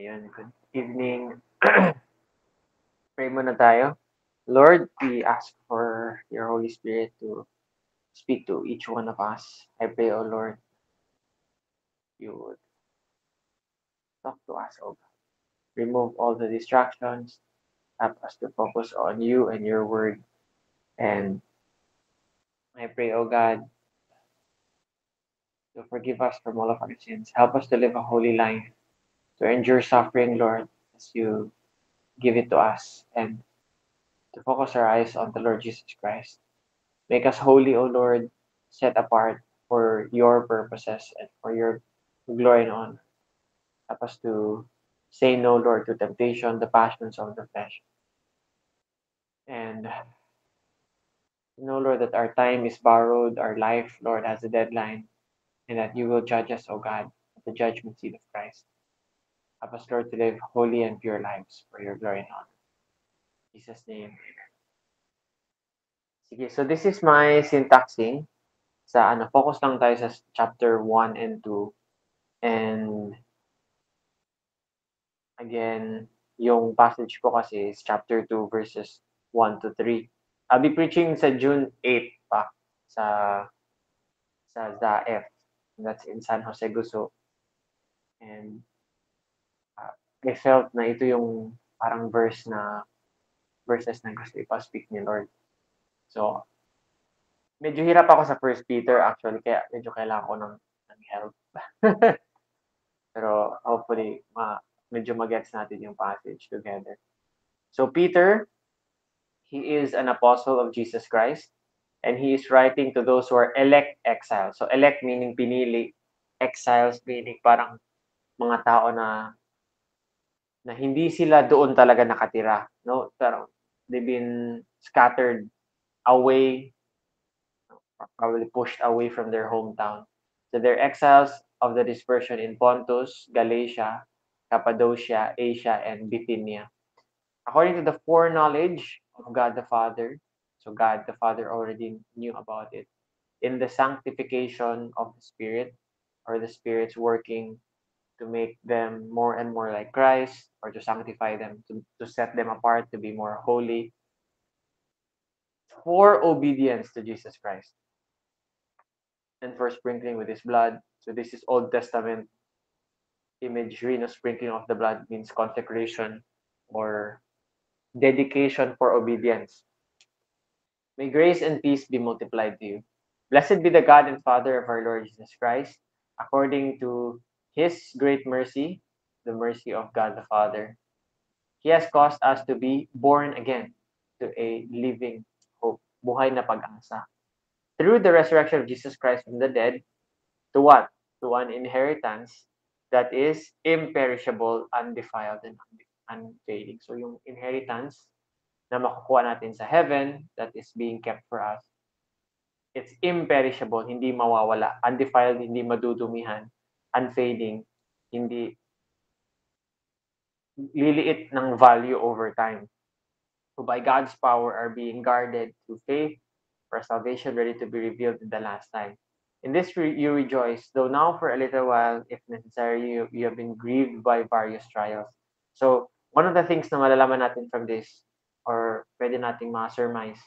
Ayun, good evening. Pray muna tayo. Lord, we ask for your Holy Spirit to speak to each one of us. I pray, O Lord, you would talk to us, O God. Remove all the distractions. Help us to focus on you and your word. And I pray, O God, to forgive us from all of our sins. Help us to live a holy life, to endure suffering, Lord, as you give it to us, and to focus our eyes on the Lord Jesus Christ. Make us holy, O Lord, set apart for your purposes and for your glory and honor. Help us to say no, Lord, to temptation, the passions of the flesh. And know, Lord, that our time is borrowed, our life, Lord, has a deadline, and that you will judge us, O God, at the judgment seat of Christ. Help us, Lord, to live holy and pure lives for your glory and honor. In Jesus' name, amen. Sige, so this is my syntaxing. Focus lang tayo sa chapter 1 and 2. And again, yung passage ko kasi is chapter 2 verses 1 to 3. I'll be preaching sa June 8 pa sa ZAF. That's in San Jose, Guso. And I felt na ito yung parang verses na gusto ipa-speak ni Lord. So, medyo hirap ako sa First Peter actually, kaya medyo kailangan ko ng help. Pero hopefully, medyo magets natin yung passage together. So, Peter, he is an apostle of Jesus Christ, and he is writing to those who are elect exiles. So, elect meaning pinili, exiles meaning parang mga tao na hindi sila doon talaga nakatira, no? Pero they've been scattered away, probably pushed away from their hometown. So they're exiles of the dispersion in Pontus, Galatia, Cappadocia, Asia, and Bithynia. According to the foreknowledge of God the Father, so God the Father already knew about it, in the sanctification of the Spirit, or the Spirit's working to make them more and more like Christ, or to sanctify them, to set them apart, to be more holy, for obedience to Jesus Christ, and for sprinkling with his blood. So this is Old Testament imagery. No, sprinkling of the blood means consecration or dedication for obedience. May grace and peace be multiplied to you. Blessed be the God and Father of our Lord Jesus Christ, according to his great mercy, the mercy of God the Father. He has caused us to be born again to a living hope, buhay na pag-asa. Through the resurrection of Jesus Christ from the dead, to what? To an inheritance that is imperishable, undefiled, and unfading. So yung inheritance na makukuha natin sa heaven that is being kept for us, it's imperishable, hindi mawawala. Undefiled, hindi madudumihan. Unfading, hindi liliit ng value over time. Who by God's power are being guarded through faith for salvation ready to be revealed in the last time. In this you rejoice, though now for a little while, if necessary, you have been grieved by various trials. So, one of the things na malalaman natin from this, or pwede nating ma-surmise,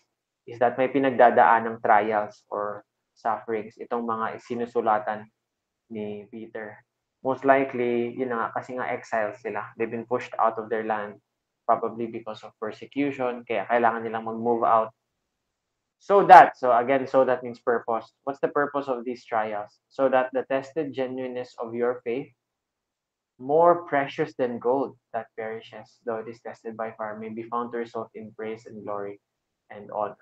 is that may pinagdadaan ng trials or sufferings itong mga sinusulatan ni Peter. Most likely, yun na nga, kasi nga exiles sila. They've been pushed out of their land, probably because of persecution, kaya kailangan nilang mag-move out. So that means purpose. What's the purpose of these trials? So that the tested genuineness of your faith, more precious than gold that perishes, though it is tested by fire, may be found to result in praise and glory and honor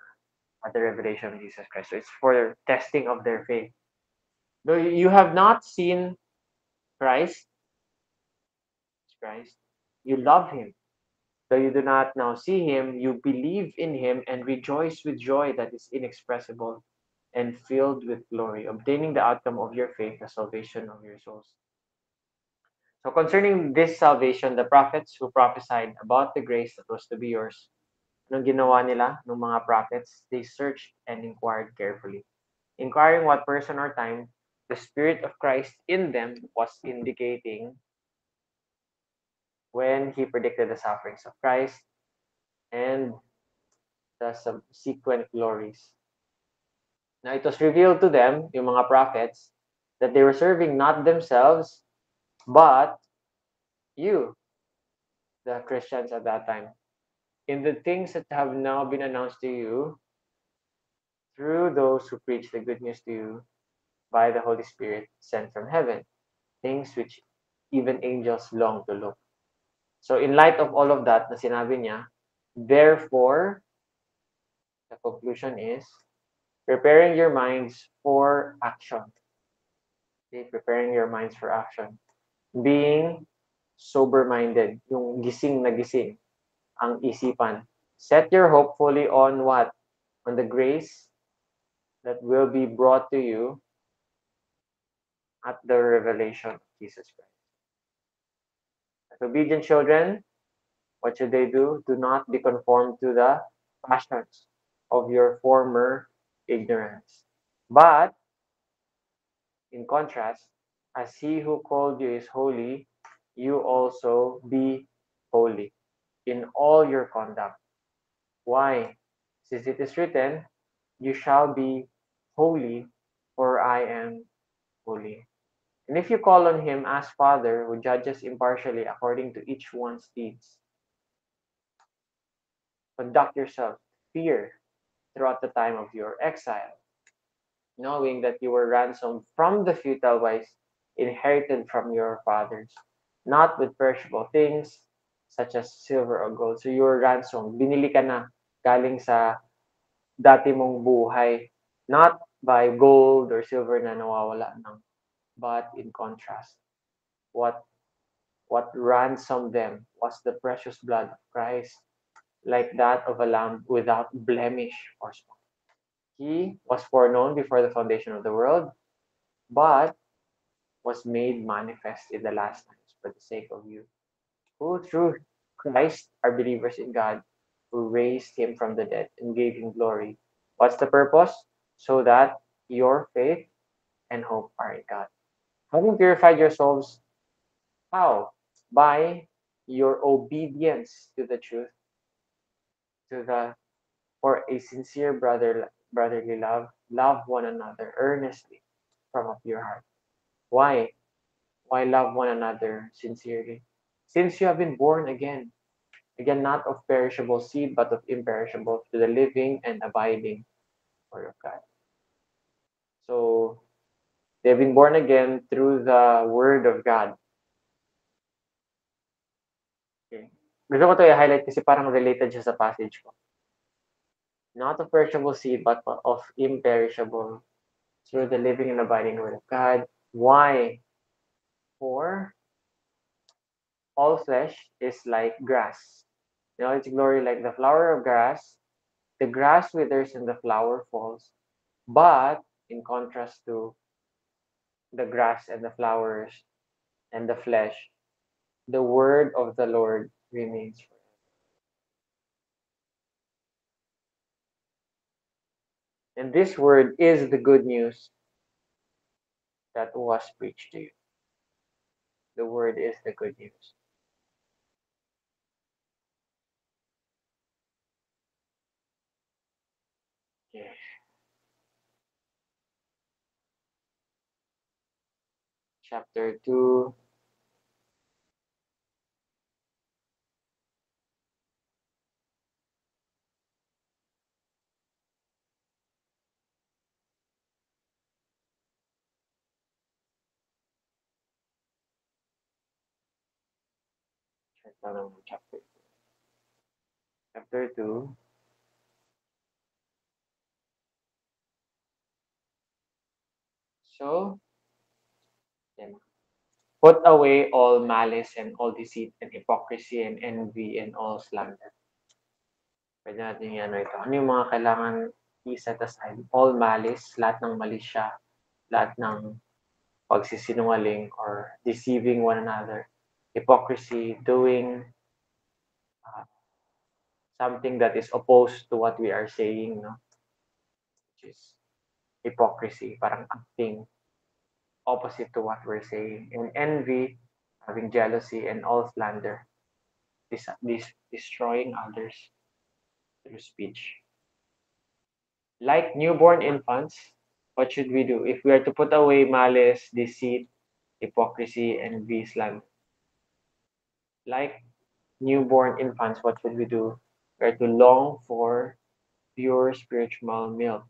at the revelation of Jesus Christ. So it's for testing of their faith. Though you have not seen Christ, you love him. Though you do not now see him, you believe in him and rejoice with joy that is inexpressible and filled with glory, obtaining the outcome of your faith, the salvation of your souls. So concerning this salvation, the prophets who prophesied about the grace that was to be yours, anong ginawa nila ng mga prophets? They searched and inquired carefully. Inquiring what person or time the Spirit of Christ in them was indicating when he predicted the sufferings of Christ and the subsequent glories. Now it was revealed to them, yung mga prophets, that they were serving not themselves, but you, the Christians at that time, in the things that have now been announced to you through those who preach the good news to you by the Holy Spirit sent from heaven, things which even angels long to look. So in light of all of that na sinabi niya, therefore, the conclusion is, preparing your minds for action. Okay, preparing your minds for action. Being sober-minded, yung gising na gising, ang isipan. Set your hope fully on what? On the grace that will be brought to you at the revelation of Jesus Christ. As obedient children, what should they do? Do not be conformed to the passions of your former ignorance. But, in contrast, as he who called you is holy, you also be holy in all your conduct. Why? Since it is written, you shall be holy, for I am holy. And if you call on him as Father, who judges impartially according to each one's deeds, conduct yourself with fear throughout the time of your exile, knowing that you were ransomed from the futile ways inherited from your fathers, not with perishable things such as silver or gold. So you were ransomed. Binili ka na galing sa dati mong buhay, not by gold or silver na nawawala ng, but in contrast, what what ransomed them was the precious blood of Christ, like that of a lamb without blemish or spot. He was foreknown before the foundation of the world, but was made manifest in the last times for the sake of you, who through Christ are believers in God, who raised him from the dead and gave him glory. What's the purpose? So that your faith and hope are in God. Having purified your souls, how? By your obedience to the truth, to the for a sincere brotherly love, love one another earnestly from a pure heart. Why? Why love one another sincerely? Since you have been born again, again not of perishable seed, but of imperishable, to the living and abiding word of God. So they've been born again through the word of God. Okay. Gusto ko to i-highlight kasi parang related siya sa passage ko. Not of perishable seed, but of imperishable, through the living and abiding word of God. Why? For all flesh is like grass. Its glory like the flower of grass. The grass withers and the flower falls. But in contrast to the grass and the flowers and the flesh, the word of the Lord remains forever. And this word is the good news that was preached to you. The word is the good news. Yeah. Chapter 2. Chapter 2. So, yan. Put away all malice and all deceit and hypocrisy and envy and all slander. Pwede natin yan ito. Ano yung mga kailangan i-set aside? All malice, lahat ng mali siya, lahat ng pagsisinungaling or deceiving one another. Hypocrisy, doing uh, something that is opposed to what we are saying, no? Which is hypocrisy, parang acting opposite to what we're saying. And envy, having jealousy, and all slander. destroying others through speech. Like newborn infants, what should we do? If we are to put away malice, deceit, hypocrisy, and slander. Like newborn infants, what should we do? We are to long for pure spiritual milk,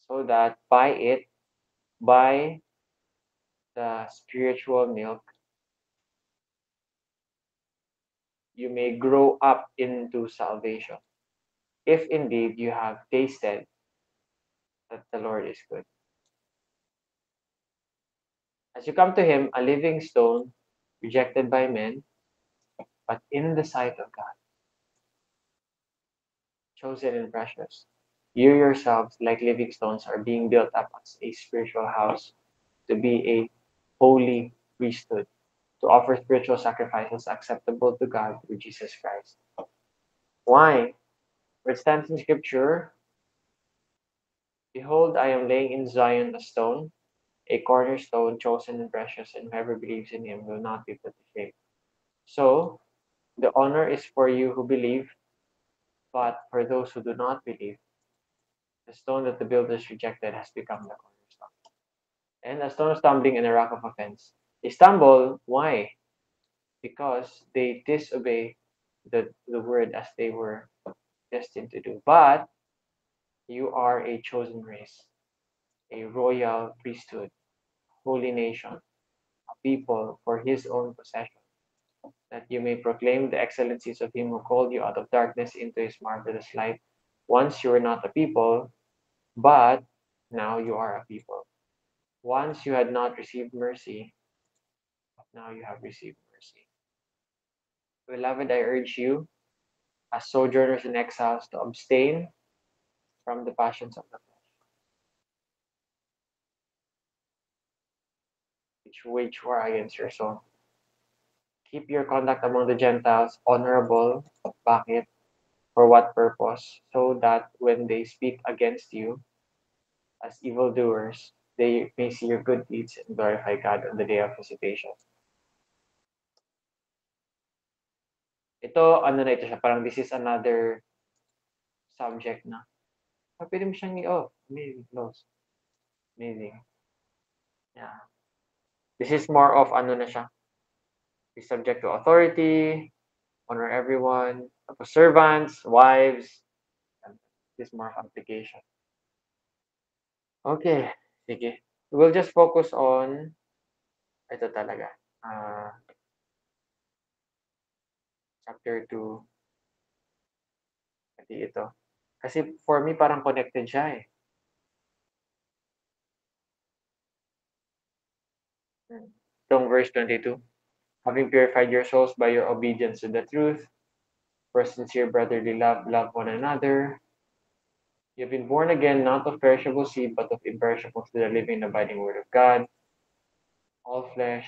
so that by the spiritual milk, you may grow up into salvation, if indeed you have tasted that the Lord is good. As you come to Him, a living stone, rejected by men, but in the sight of God, chosen and precious. You yourselves, like living stones, are being built up as a spiritual house to be a holy priesthood, to offer spiritual sacrifices acceptable to God through Jesus Christ. Why? For it stands in Scripture, behold, I am laying in Zion a stone, a cornerstone, chosen and precious, and whoever believes in him will not be put to shame. So, the honor is for you who believe, but for those who do not believe, the stone that the builders rejected has become the cornerstone. And a stone of stumbling and a rock of offense. They stumble, why? Because they disobey the word as they were destined to do. But you are a chosen race, a royal priesthood, holy nation, a people for his own possession, that you may proclaim the excellencies of him who called you out of darkness into his marvelous light. Once you were not a people, but now you are a people. Once you had not received mercy, but now you have received mercy. Beloved, I urge you, as sojourners and exiles, to abstain from the passions of the flesh, which wage war against your soul. Keep your conduct among the Gentiles honorable. Bakit? For what purpose? So that when they speak against you as evildoers, they may see your good deeds and glorify God on the day of visitation. Ito, ano na ito siya, parang this is another subject na. Pwede mo siyang i-off. Amazing, close. Amazing. Yeah. This is more of ano na siya. Be subject to authority, honor everyone, tapos servants, wives. This is more of application. Okay, sige. We'll just focus on ito talaga. Chapter 2. Pati ito. Kasi for me, parang connected siya eh. Itong verse 22. Having purified your souls by your obedience to the truth, for sincere brotherly love, love one another. You have been born again, not of perishable seed, but of imperishable through the living and abiding word of God. All flesh,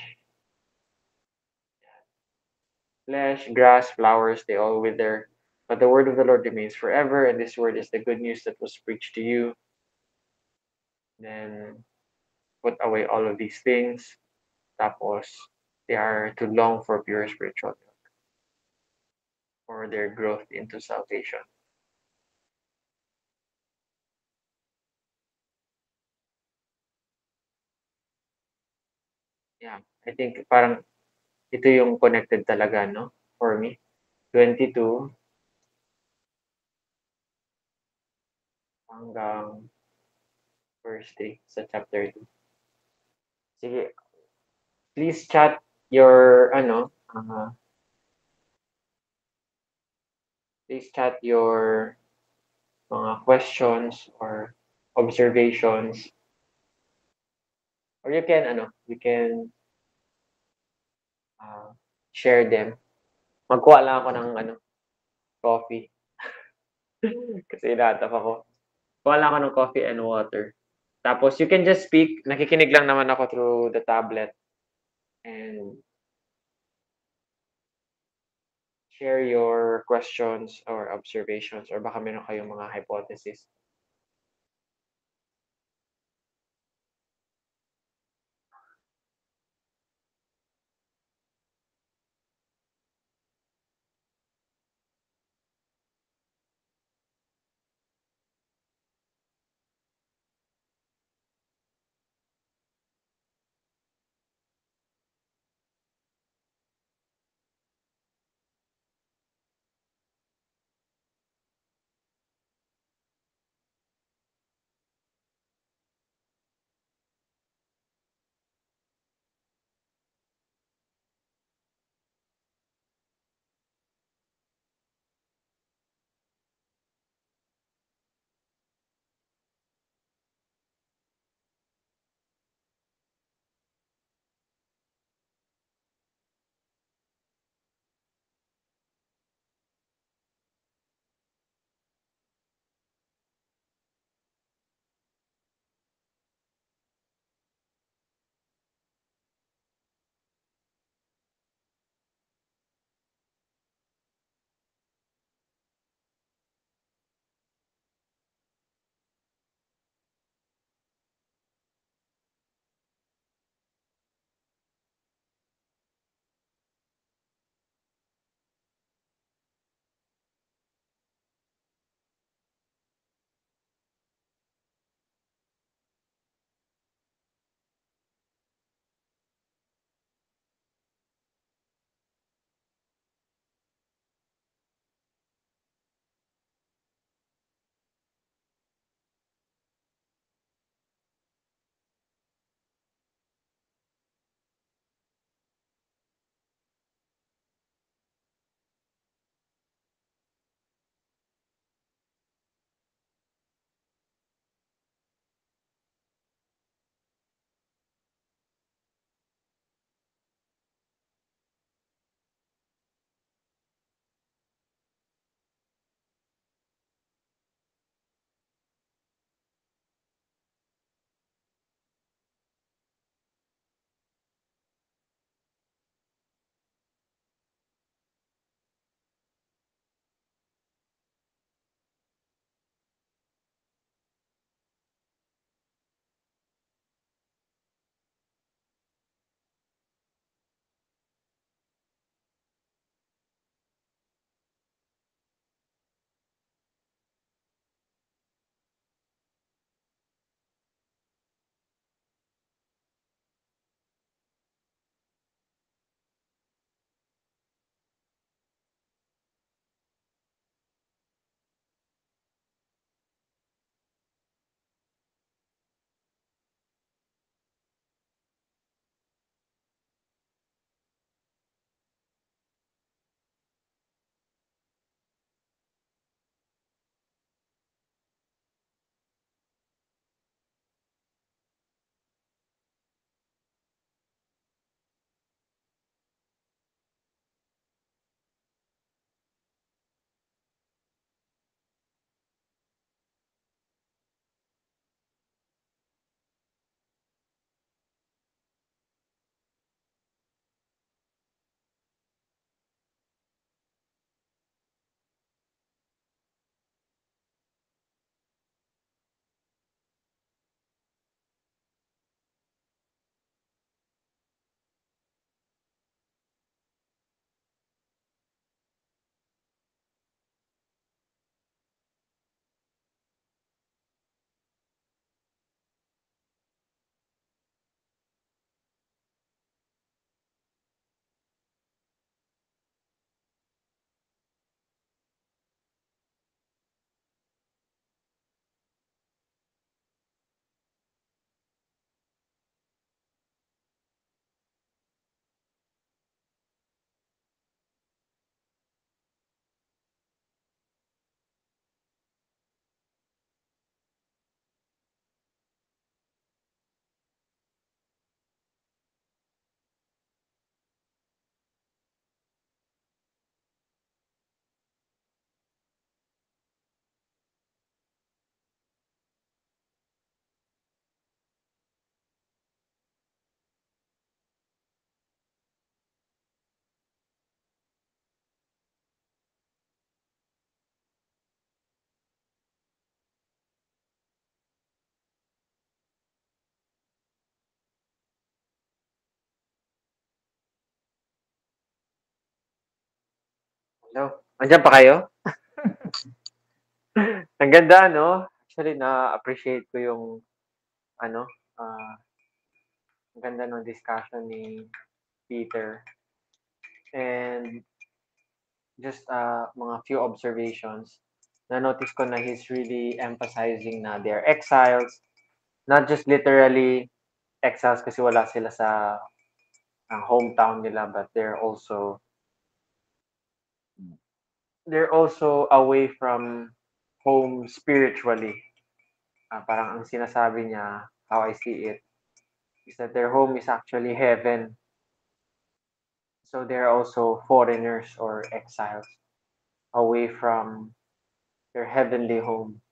grass, flowers, they all wither. But the word of the Lord remains forever, and this word is the good news that was preached to you. Then put away all of these things. Tapos, they are to long for pure spiritual milk, for their growth into salvation. Yeah, I think parang ito yung connected talaga, no? For me. 22 hanggang verse 3 sa chapter 2. Sige, please chat your, please chat your mga questions or observations. Or you can share them. Magkuha lang ako ng coffee. Kasi inatap ako. Kuha lang ako ng coffee and water. Tapos you can just speak. Nakikinig lang naman ako through the tablet. And share your questions or observations or baka meron kayong mga hypothesis. Hello, andiyan pa kayo? Ang ganda 'no? Actually na-appreciate ko yung ano, ang ganda ng discussion ni Peter and just, mga few observations. Na-notice ko na he's really emphasizing na they're exiles, not just literally exiles kasi wala sila sa, hometown nila, but they're also away from home spiritually. Parang ang sinasabi niya, how I see it, is that their home is actually heaven. So they're also foreigners or exiles away from their heavenly home.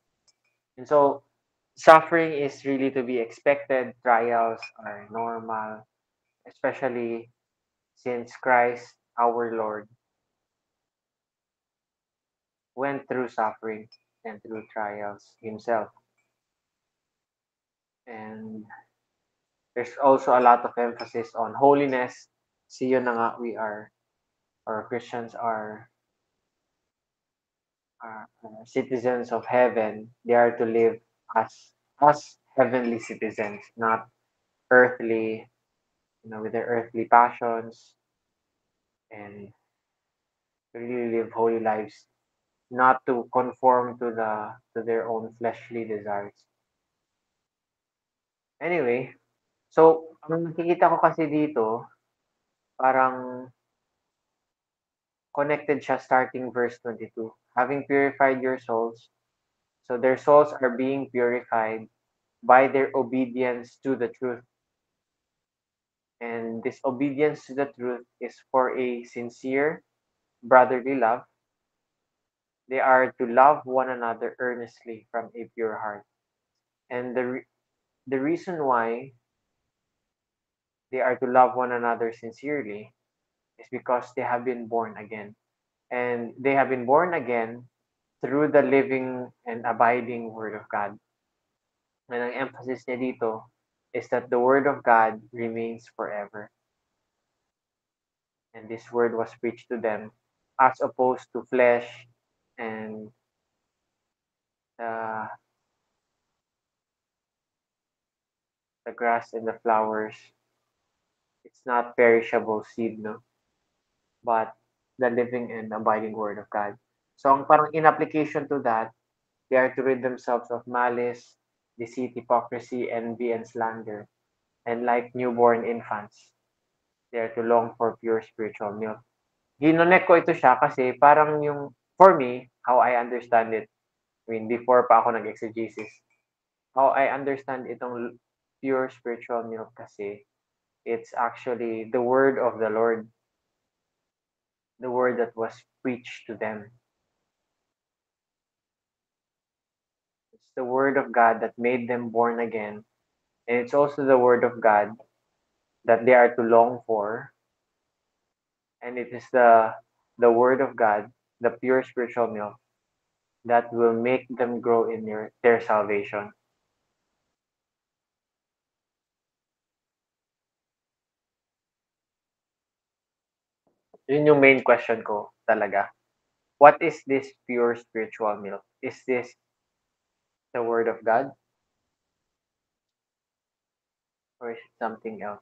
And so suffering is really to be expected. Trials are normal, especially since Christ, our Lord, went through suffering and through trials himself. And there's also a lot of emphasis on holiness. See yun na nga, we are, or Christians are citizens of heaven. They are to live as heavenly citizens, not earthly, with their earthly passions, and really live holy lives, not to conform to their own fleshly desires. Anyway, so ang nakikita ko kasi dito, parang connected siya starting verse 22. Having purified your souls, so their souls are being purified by their obedience to the truth. And this obedience to the truth is for a sincere brotherly love. They are to love one another earnestly from a pure heart. And the reason why they are to love one another sincerely is because they have been born again. And they have been born again through the living and abiding Word of God. And ang emphasis niya dito is that the Word of God remains forever. And this Word was preached to them as opposed to flesh and the, the grass and the flowers. It's not perishable seed, no? But the living and abiding Word of God. So ang parang in application to that, they are to rid themselves of malice, deceit, hypocrisy, envy, and slander. And like newborn infants, they are to long for pure spiritual milk. Ginonek ko ito siya kasi parang yung, for me, how I understand it, I mean, before pa ako nag-exegesis, how I understand itong pure spiritual milk kasi, it's actually the word of the Lord, the word that was preached to them. It's the word of God that made them born again. And it's also the word of God that they are to long for. And it is the word of God, the pure spiritual milk, that will make them grow in their salvation. Yun yung main question ko talaga. What is this pure spiritual milk? Is this the word of God or is it something else?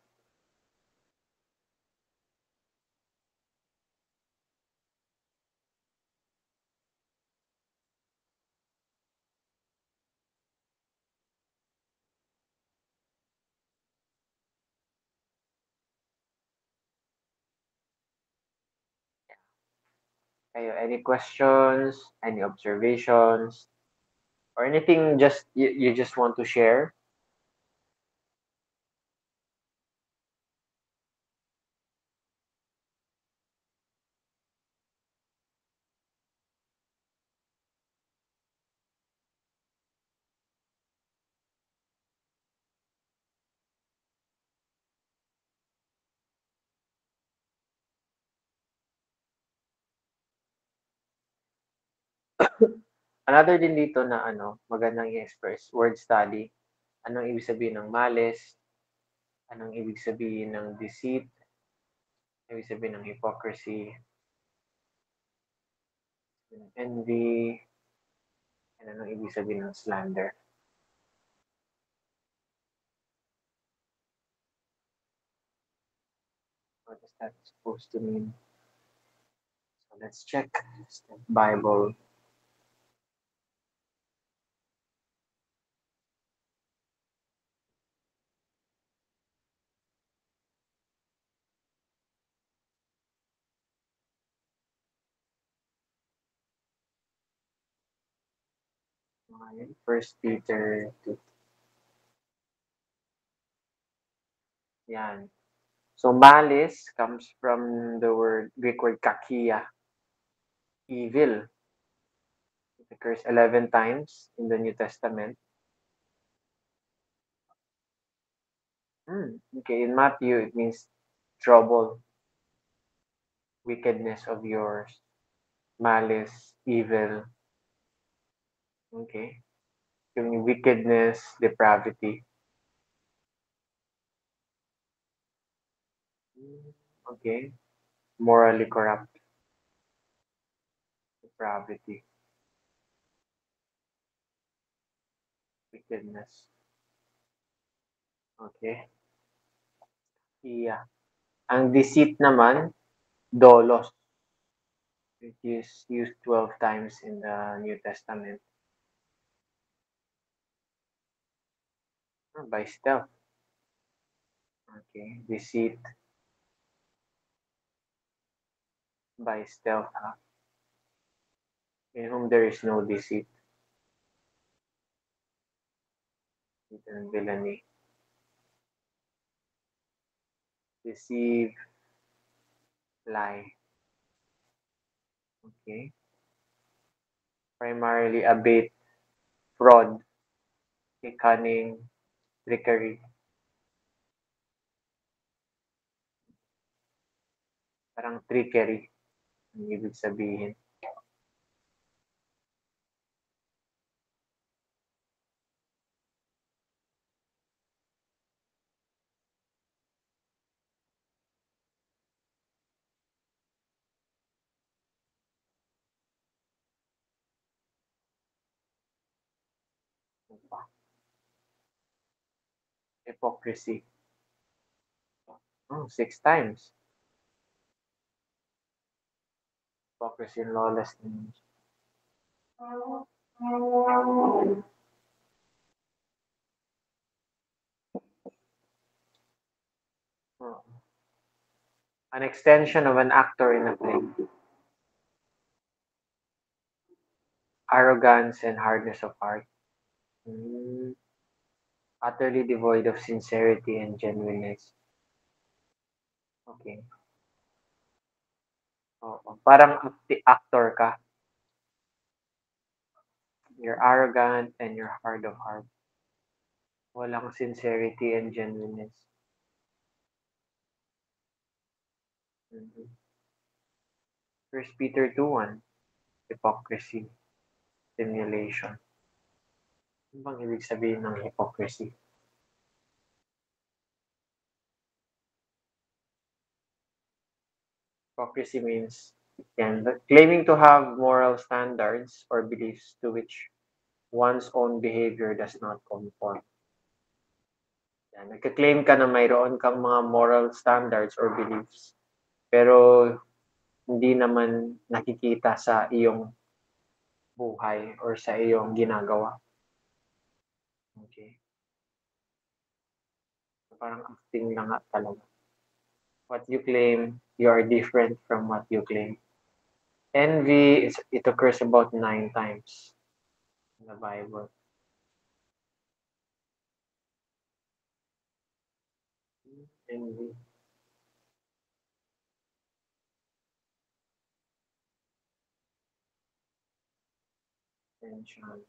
Kayo, any questions, any observations, or anything just you just want to share? Another din dito na magandang i-express, word study. Anong ibig sabihin ng malice? Anong ibig sabihin ng deceit? Ibig sabihin ng hypocrisy? Envy, ano ibig sabihin ng slander? What is that supposed to mean? So let's check Bible. First Peter 2. Yan. So malice comes from the Greek word kakia, evil. It occurs 11 times in the New Testament. Okay, in Matthew it means trouble, wickedness of yours, malice, evil. Okay, yung wickedness, depravity. Okay, morally corrupt, depravity, wickedness. Okay, yeah. Ang deceit naman, dolos, which is used 12 times in the New Testament. By stealth. Okay, deceit by stealth. In whom there is no deceit and villainy. Deceive, lie. Okay. Primarily abate, fraud, cunning, trickery. Parang trickery ang ibig sabihin. Hypocrisy. Oh, 6 times. Hypocrisy and lawlessness. Oh. An extension of an actor in a play. Arrogance and hardness of heart. Utterly devoid of sincerity and genuineness. Okay. Oo. Parang actor ka. You're arrogant and you're hard of heart. Walang sincerity and genuineness. First Peter 2:1, hypocrisy, simulation. Ano bang ibig sabihin ng hypocrisy? Hypocrisy means claiming to have moral standards or beliefs to which one's own behavior does not conform. Yan. Nagka-claim ka na mayroon kang mga moral standards or beliefs, pero hindi naman nakikita sa iyong buhay or sa iyong ginagawa. Okay. So, parang acting lang nga talaga. What you claim, you are different from what you claim. Envy, it occurs about 9 times in the Bible. Envy. Tension.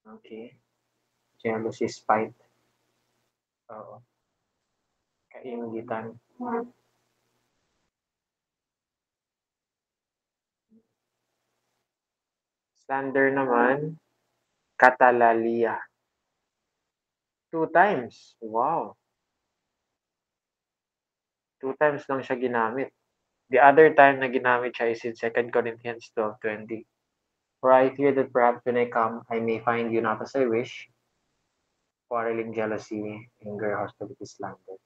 Okay. Jealousy, spite. Oo. Kaingitan. Slander naman, katalalia. 2 times. Wow. 2 times lang siya ginamit. The other time na ginamit siya is in 2 Corinthians 12:20. For I fear that perhaps when I come, I may find you not as I wish, quarreling, jealousy, anger, hostility, slander.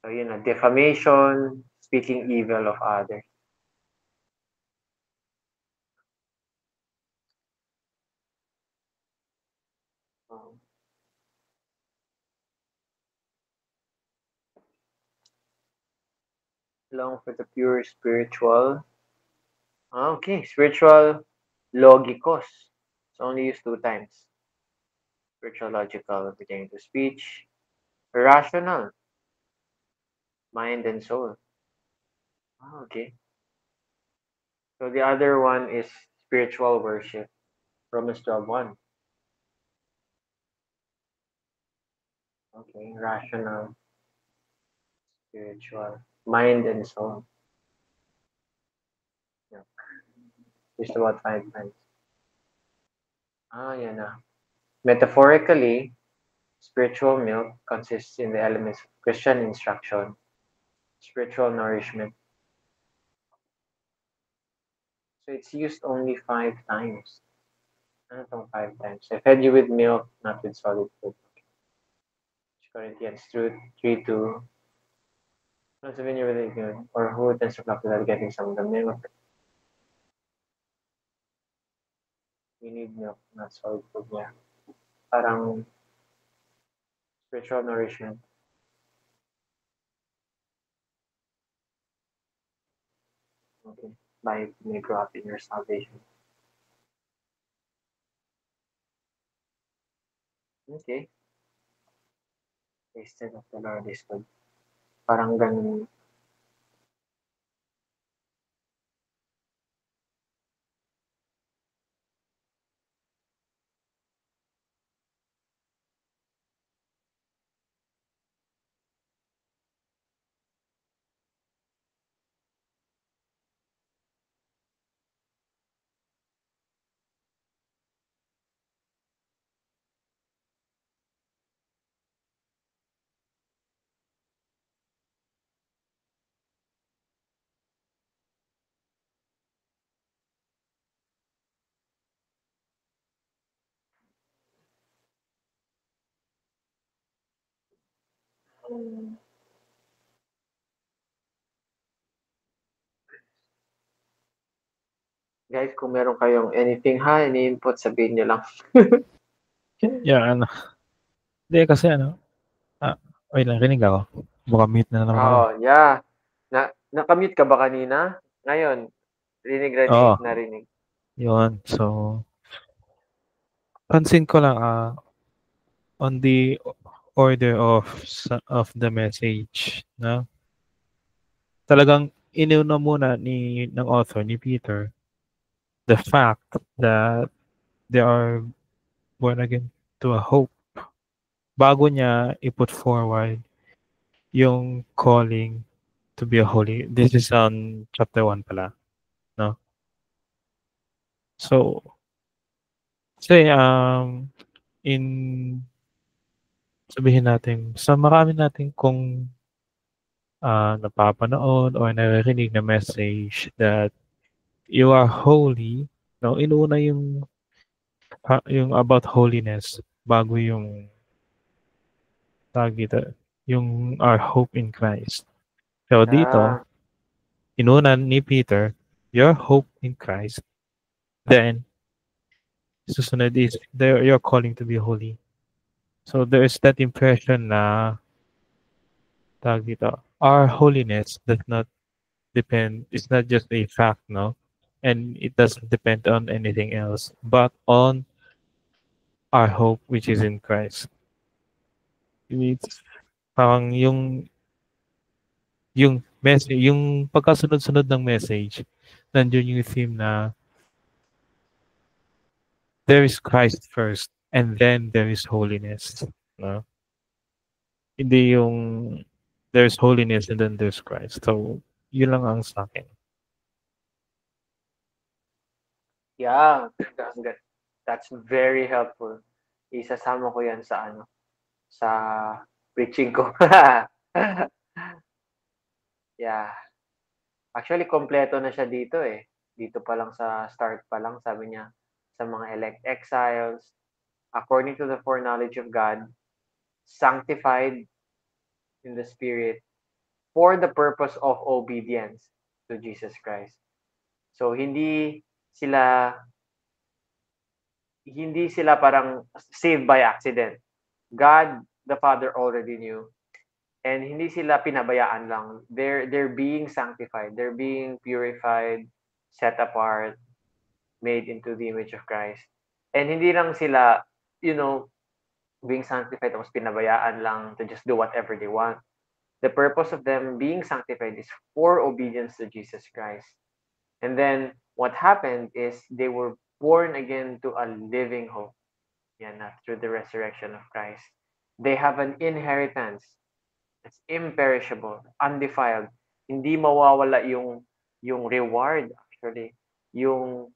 So, defamation, speaking evil of others. Um, Long for the pure spiritual. Okay, spiritual logikos. It's only used 2 times. Spiritual logical pertaining to speech. Rational, mind and soul. Okay. So the other one is spiritual worship. Romans 12:1. Okay, rational, spiritual, mind and soul. Yeah, just about 5 times. Yeah na. Metaphorically, spiritual milk consists in the elements of Christian instruction, spiritual nourishment. So it's used only 5 times. Ano tong 5 times? I fed you with milk, not with solid food. Corinthians 3:2. Not when you're really good, or who tends to flock without getting some of the milk. We need milk, not solid food. Yeah. Parang spiritual nourishment. Okay. By may grow up in your salvation. Okay. Tasted of the Lord is good. Parang ganun. Guys, kung meron kayong anything any input, sabihin nyo lang. Yeah, ano. Hindi kasi ano, ah, wait lang, rinig ako. Baka mute na naman ako. Yeah. Nakamute ka ba kanina? Ngayon, Oo, narinig. yun. So, pansin ko lang, on the order of the message, no? Talagang inuna muna ng author, ni Peter, the fact that they are born again to a hope bago niya i-put forward yung calling to be a holy. This is on chapter 1 pala, no? So, say, in sabihin natin, sa marami natin kung napapanood or naririnig na message that you are holy, no? Inuna yung about holiness bago yung tawag dito, yung our hope in Christ. So dito, Ah, inuna ni Peter, your hope in Christ. Then, susunod is you're calling to be holy. So there is that impression na tawag dito, our holiness does not depend, it's not just a fact, no? And it doesn't depend on anything else, but on our hope which is in Christ. It's parang yung message, yung pagkasunod-sunod ng message, nandiyon yung theme na there is Christ first and then there is holiness. No? Hindi yung there's holiness and then there's Christ. So, yun lang ang sa akin. yeah. That's very helpful. Isasama ko yan sa preaching ko. Yeah. Actually, kompleto na siya dito eh. Dito pa lang sa start pa lang, sabi niya, sa mga elect exiles, according to the foreknowledge of God, sanctified in the Spirit for the purpose of obedience to Jesus Christ. So, sila hindi sila parang saved by accident. God the Father already knew, and hindi sila pinabayaan lang. They're being sanctified, they're being purified, set apart, made into the image of Christ. And hindi lang sila, you know, being sanctified tapos pinabayaan lang to just do whatever they want. The purpose of them being sanctified is for obedience to Jesus Christ. And then what happened is they were born again to a living hope. Yeah, not through the resurrection of Christ. They have an inheritance that's imperishable, undefiled. Hindi mawawala yung reward actually, yung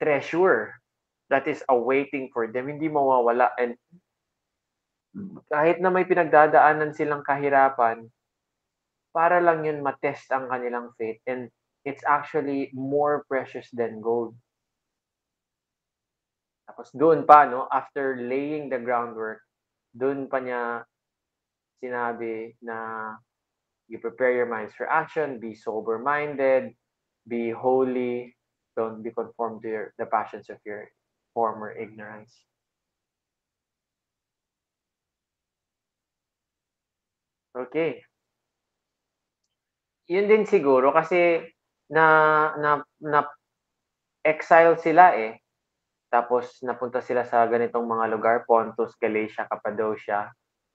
treasure that is awaiting for them, hindi mawawala. And kahit na may pinagdadaanan silang kahirapan, para lang yun matest ang kanilang faith, and it's actually more precious than gold. Tapos doon pa, no, after laying the groundwork, doon pa niya sinabi na you prepare your minds for action, be sober-minded, be holy, don't be conformed to the passions of your former ignorance. Okay. Yun din siguro kasi na na exile sila eh. Tapos napunta sila sa ganitong mga lugar, Pontus, Galatia, Cappadocia,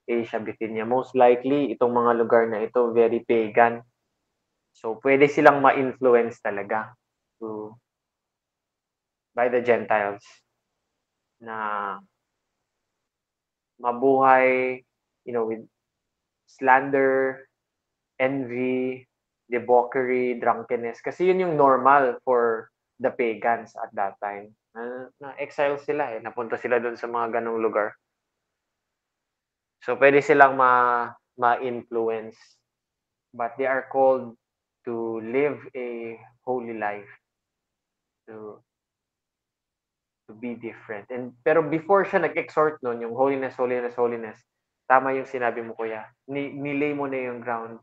Asia, Bithynia. Most likely, itong mga lugar na ito, very pagan. So, pwede silang ma-influence talaga by the Gentiles na mabuhay, with slander, envy, debauchery, drunkenness. Kasi yun yung normal for the pagans at that time. Na-exile sila eh. Napunta sila doon sa mga ganong lugar. So, pwede silang ma-influence. But they are called to live a holy life. To be different. Pero before siya nag-exhort nun, yung holiness, holiness, holiness, tama yung sinabi mo, kuya. Nilay mo na yung ground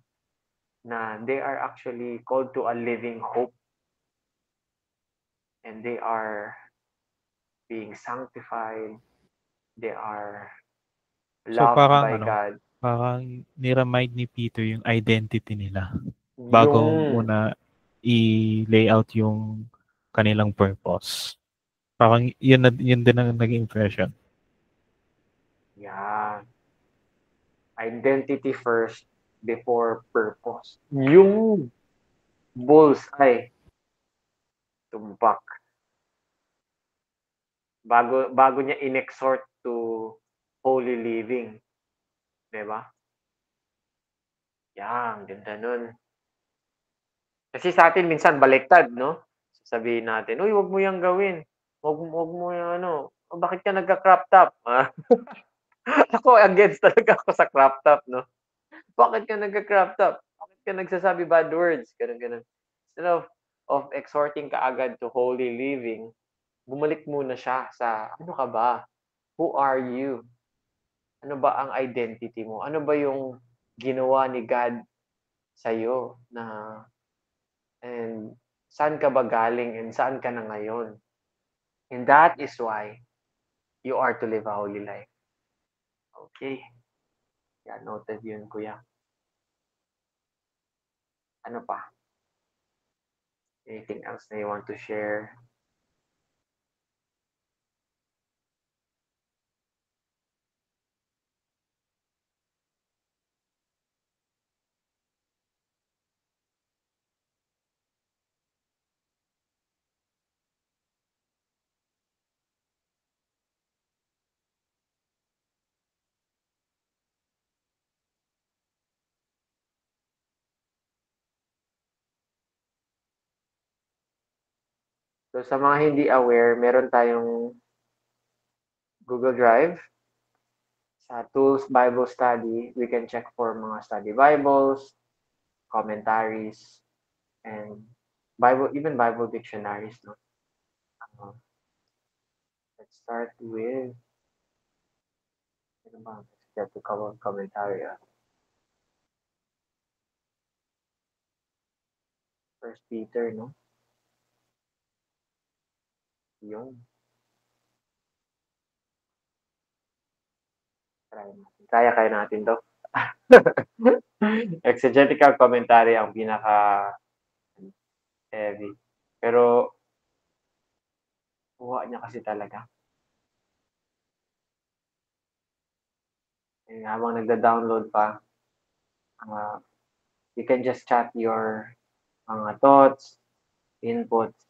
na they are actually called to a living hope. And they are being sanctified. They are So loved by God. parang ni-remind ni Peter yung identity nila bago muna i-lay out yung kanilang purpose. Parang yun din ang naging impression. Yeah. Identity first before purpose. Yung bullseye. Tumpak. Bago niya in-exhort to holy living. Diba? Yan, ganda nun. Kasi sa atin minsan baliktad, no? Sasabihin natin, uy, wag mo yang gawin. Wag mo yung bakit ka nagka-crop top? Ako, against talaga ako sa crop top, no? Bakit ka nagka-crop top? Bakit ka nagsasabi bad words? Ganun. Instead of exhorting ka agad to holy living, bumalik muna siya sa, ano ka ba? Who are you? Ano ba ang identity mo? Ano ba yung ginawa ni God sa'yo and saan ka ba galing and saan ka na ngayon? And that is why you are to live a holy life. Okay. Yeah, noted yun, kuya. Ano pa? Anything else na you want to share? So sa mga hindi aware, meron tayong Google Drive. Sa Tools Bible Study, we can check for mga study Bibles, commentaries, and even Bible dictionaries. No? Uh, let's start with ano ba? Let's get to commentary. First Peter, no? Yung try natin. Kaya natin to. Exegetical commentary ang pinaka heavy. Pero kuha niya kasi talaga. And habang nagda-download pa, uh, you can just chat your mga thoughts, inputs.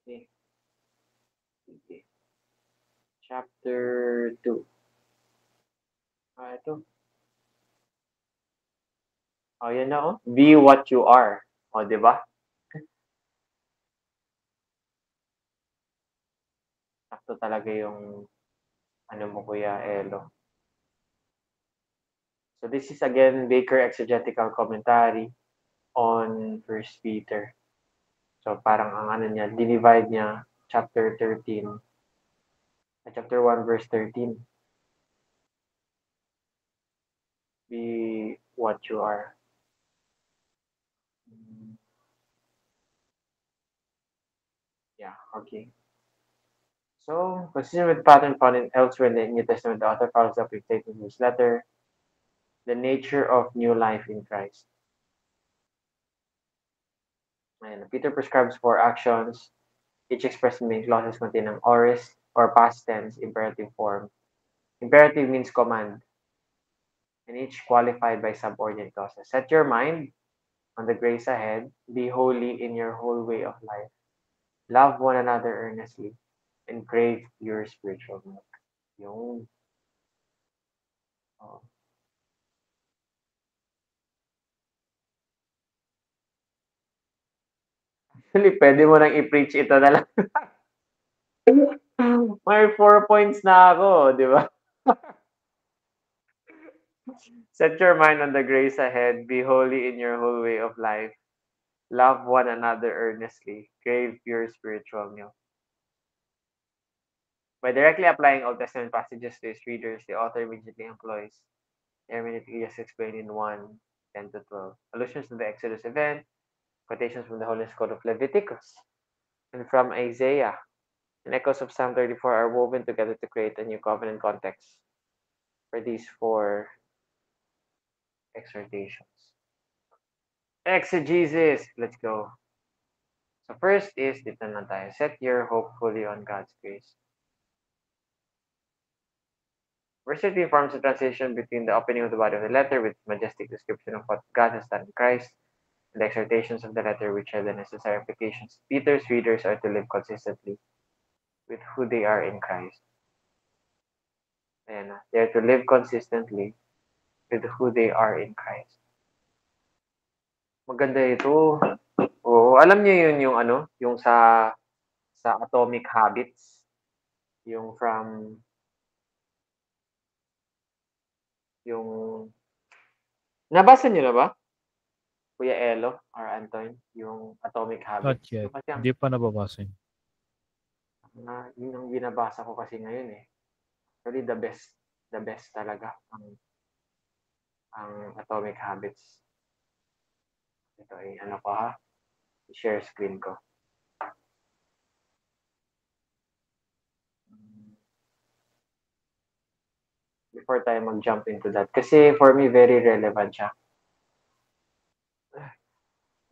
Okay. Okay. Chapter 2. Ito. Yan na, oh. Be what you are. O, di ba? Sakto talaga yung ano mo, Kuya Elo. So this is again Baker exegetical commentary on First Peter. So parang ang ano niya, dinivide niya chapter 13, chapter 1 verse 13. Be what you are. Yeah, okay. So, consistent with pattern found in elsewhere in the New Testament, the author follows up with stating in his letter, the nature of new life in Christ. And Peter prescribes 4 actions, each expressed in main clauses containing aorist or past tense imperative form. Imperative means command, and each qualified by subordinate clauses. Set your mind on the grace ahead. Be holy in your whole way of life. Love one another earnestly, and crave your spiritual milk. Yung, oh. Actually, pwede mo nang i-preach ito na lang. May 4 points na ako, di ba? Set your mind on the grace ahead. Be holy in your whole way of life. Love one another earnestly. Crave pure spiritual milk. By directly applying Old Testament passages to his readers, the author immediately employs immediately as explained in 1:10 to 12. Allusions to the Exodus event, quotations from the Holiness Code of Leviticus, and from Isaiah, and echoes of Psalm 34 are woven together to create a new covenant context for these 4 exhortations. Exegesis! Let's go. So first is, dito na tayo. Set your hope fully on God's grace. Verse 13 forms a transition between the opening of the body of the letter with majestic description of what God has done in Christ and the exhortations of the letter, which are the necessary applications. Peter's readers are to live consistently with who they are in Christ. Ayan na. They are to live consistently with who they are in Christ. Maganda ito. Oo, alam niyo yun yung ano, yung sa Atomic Habits, yung from yung nabasa niyo na ba? Kuya Elo or Anton, yung Atomic Not Habits. yet. Yung kasi Hindi pa nababasa yun. yun ang binabasa ko kasi ngayon eh. Actually, the best talaga ang Atomic Habits. Ito ay ano ko ha, share screen ko. Before tayo mag-jump into that. Kasi for me, very relevant siya.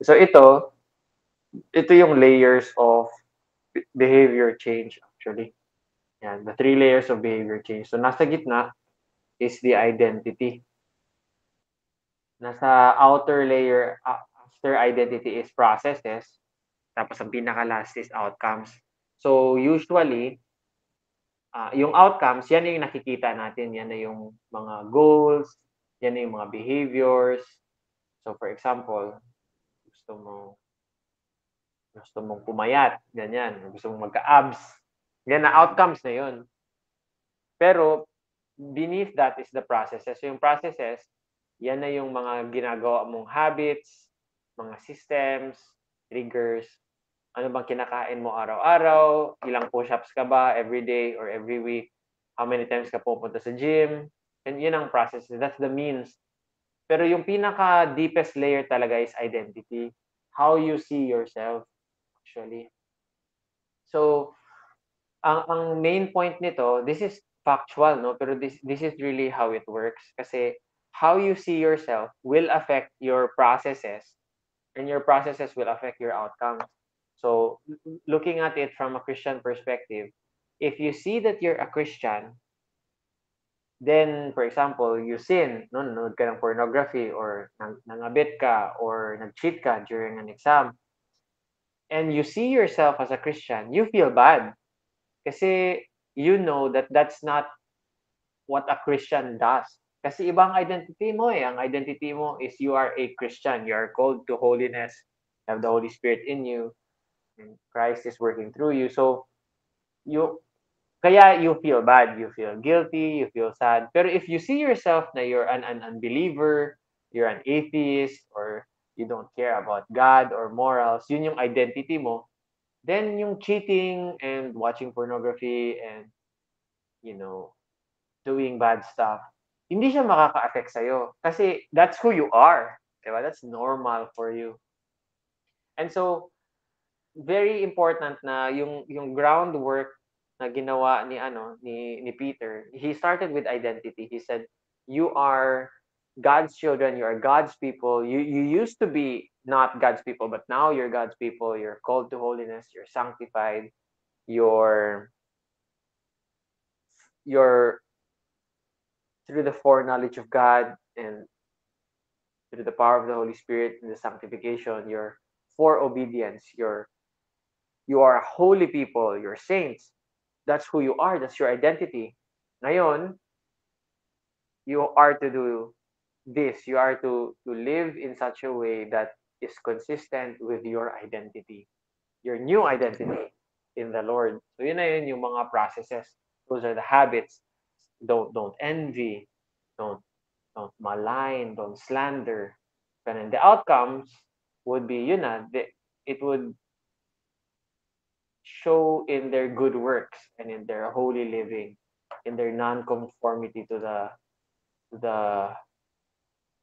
So ito yung layers of behavior change actually. Yan, the 3 layers of behavior change. So nasa gitna is the identity. Nasa outer layer, after identity is processes. Tapos ang pinaka-last is outcomes. So usually, yung outcomes, yan na yung nakikita natin. Yan na yung mga goals, yan na yung mga behaviors. So for example, gusto mo mong pumayat, ganyan. Gusto mong magka-abs. Yan na outcomes na yun. Pero beneath that is the processes. So yung processes, yan na yung mga ginagawa mong habits, mga systems, triggers, ano bang kinakain mo araw-araw, ilang push-ups ka ba every day or every week, how many times ka pupunta sa gym, and yun ang process. That's the means. Pero yung pinaka-deepest layer talaga is identity. How you see yourself, actually. So, ang main point nito, this is factual, no? Pero this is really how it works. Kasi how you see yourself will affect your processes, and your processes will affect your outcomes. So, looking at it from a Christian perspective, if you see that you're a Christian, then, for example, you sin, no, nanonood ka ng pornography, or nangabit ka, or nag-cheat ka during an exam, and you see yourself as a Christian, you feel bad. Kasi you know that that's not what a Christian does. Kasi ibang identity mo eh. Ang identity mo is you are a Christian. You are called to holiness. You have the Holy Spirit in you. And Christ is working through you. So, kaya you feel bad, you feel guilty, you feel sad. Pero if you see yourself na you're an unbeliever, you're an atheist, or you don't care about God or morals, yun yung identity mo, then yung cheating and watching pornography and, you know, doing bad stuff, hindi siya makaka-affect sa'yo. Kasi that's who you are. Diba? That's normal for you. And so, very important na yung groundwork na ginawa ni Peter. He started with identity. He said, you are God's children, you are God's people. You used to be not God's people, but now you're God's people. You're called to holiness, you're sanctified, you're through the foreknowledge of God and through the power of the Holy Spirit and the sanctification, you're for obedience, you are a holy people, you're saints. That's who you are, that's your identity. Ngayon, you are to do this. You are to live in such a way that is consistent with your identity, your new identity in the Lord. So yun na yun yung mga processes. Those are the habits. Don't envy, don't malign, don't slander. And the outcomes would be, it would show in their good works and in their holy living, in their non-conformity to the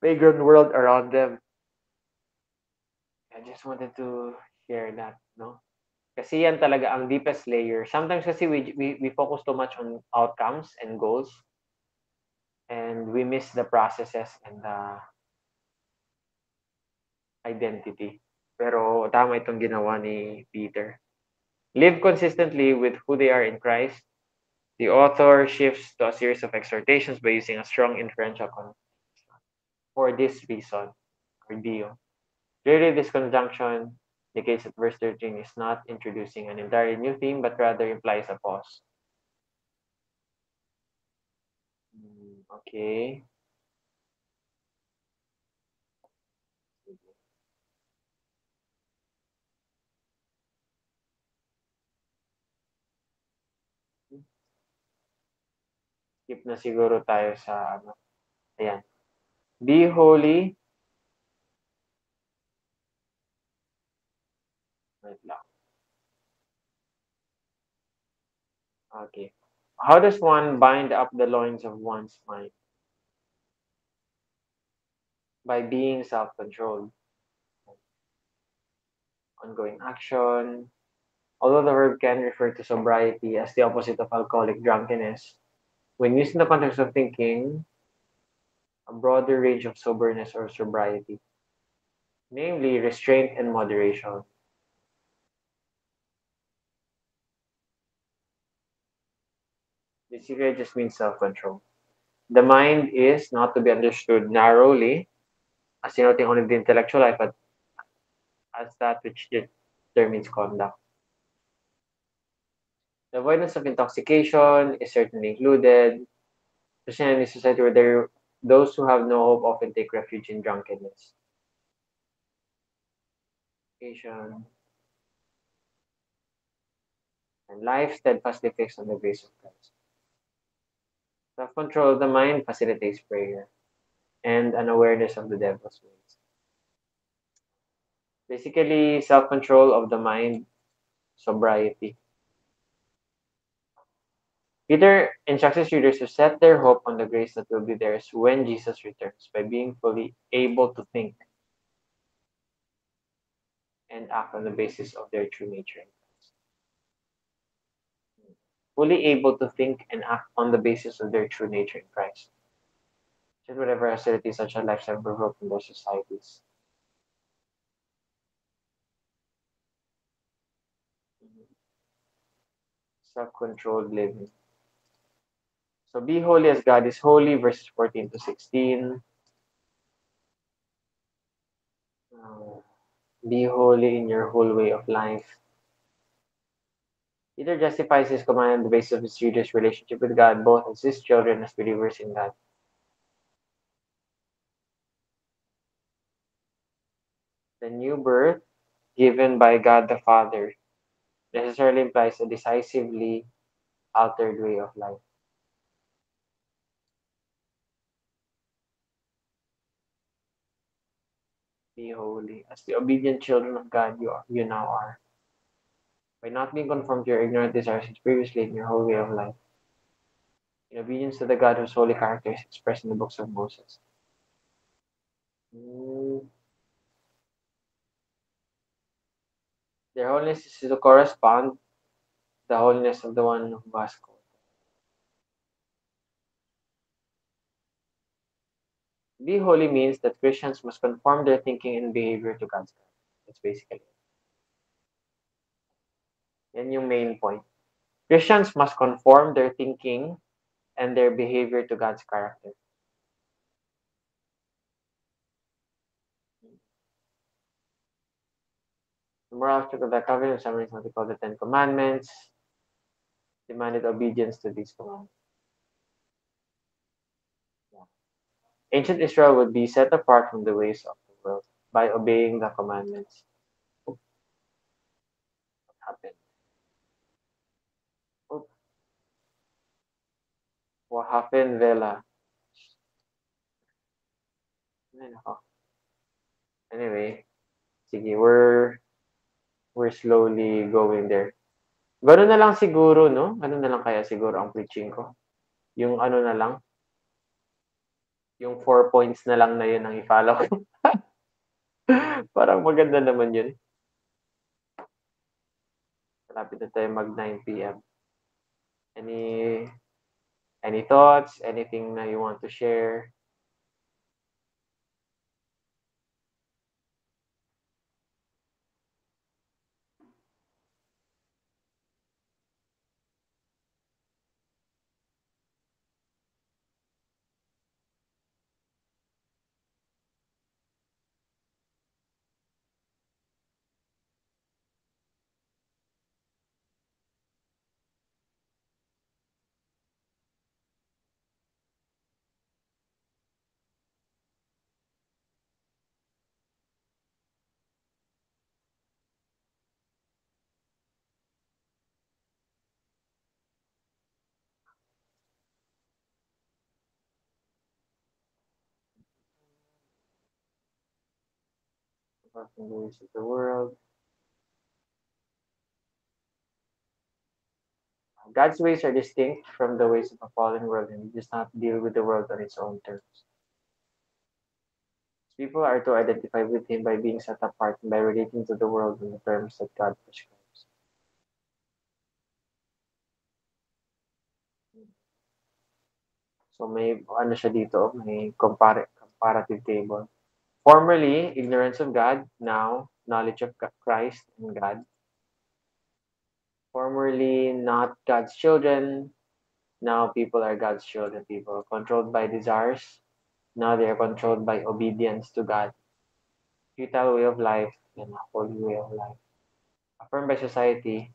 pagan world around them. I just wanted to share that, no? Kasi yan talaga ang deepest layer. Sometimes kasi we focus too much on outcomes and goals, and we miss the processes and the identity. Pero tama itong ginawa ni Peter. Live consistently with who they are in Christ. The author shifts to a series of exhortations by using a strong inferential conjunction. For this reason, or dio. Clearly, this conjunction indicates that verse 13 is not introducing an entirely new theme, but rather implies a pause. Okay. Skip na siguro tayo sa Ayan. Be holy. Wait lang. Okay. How does one bind up the loins of one's mind? by being self-controlled. Ongoing action. Although the verb can refer to sobriety as the opposite of alcoholic drunkenness, when used in the context of thinking, a broader range of soberness or sobriety, namely restraint and moderation. Basically, it just means self-control. The mind is not to be understood narrowly as denoting only the intellectual life, but as that which determines conduct. The avoidance of intoxication is certainly included. Especially in a society where those who have no hope often take refuge in drunkenness. Intoxication and life steadfastly fixed on the grace of Christ. Self-control of the mind facilitates prayer and an awareness of the devil's ways. Basically, self-control of the mind, sobriety. Peter instructs his readers to set their hope on the grace that will be theirs when Jesus returns by being fully able to think and act on the basis of their true nature. Fully able to think and act on the basis of their true nature in Christ. Should whatever hostility such a lifestyle provoke in their societies. Self-controlled living. So be holy as God is holy, verses 14 to 16. Uh, be holy in your whole way of life. Peter justifies his command on the basis of his readers' relationship with God, both as his children as believers in God. The new birth given by God the Father necessarily implies a decisively altered way of life. Be holy. As the obedient children of God you now are. By not being conformed to your ignorant desires previously in your whole way of life. In obedience to the God whose holy character is expressed in the books of Moses. Mm, their holiness is to correspond to the holiness of the one who has called. Be holy means that Christians must conform their thinking and behavior to God's character. That's basically it. Yan yung main point. Christians must conform their thinking and their behavior to God's character. The moral aspect of that covenant summarizes what we call the Ten Commandments, demanded obedience to these commandments. Yeah. Ancient Israel would be set apart from the ways of the world by obeying the commandments. What happened? Oh, what happened, Vela? Ay, nako. Anyway, sige, we're slowly going there. Gano'n na lang siguro, no? Gano'n na lang kaya siguro ang preaching ko. Yung ano na lang, yung 4 points na lang na yun ang i-follow ko. Parang maganda naman yun. Malapit na tayo mag 9 p.m. Any any thoughts? Anything na you want to share? Apart from the ways of the world. God's ways are distinct from the ways of a fallen world, and He does not deal with the world on its own terms. People are to identify with him by being set apart and by relating to the world in the terms that God prescribes. So may ano siya dito, may comparative table. Formerly, ignorance of God, now knowledge of Christ and God. Formerly not God's children, now people are God's children. People controlled by desires, now they are controlled by obedience to God. Futile way of life and a holy way of life. Affirmed by society,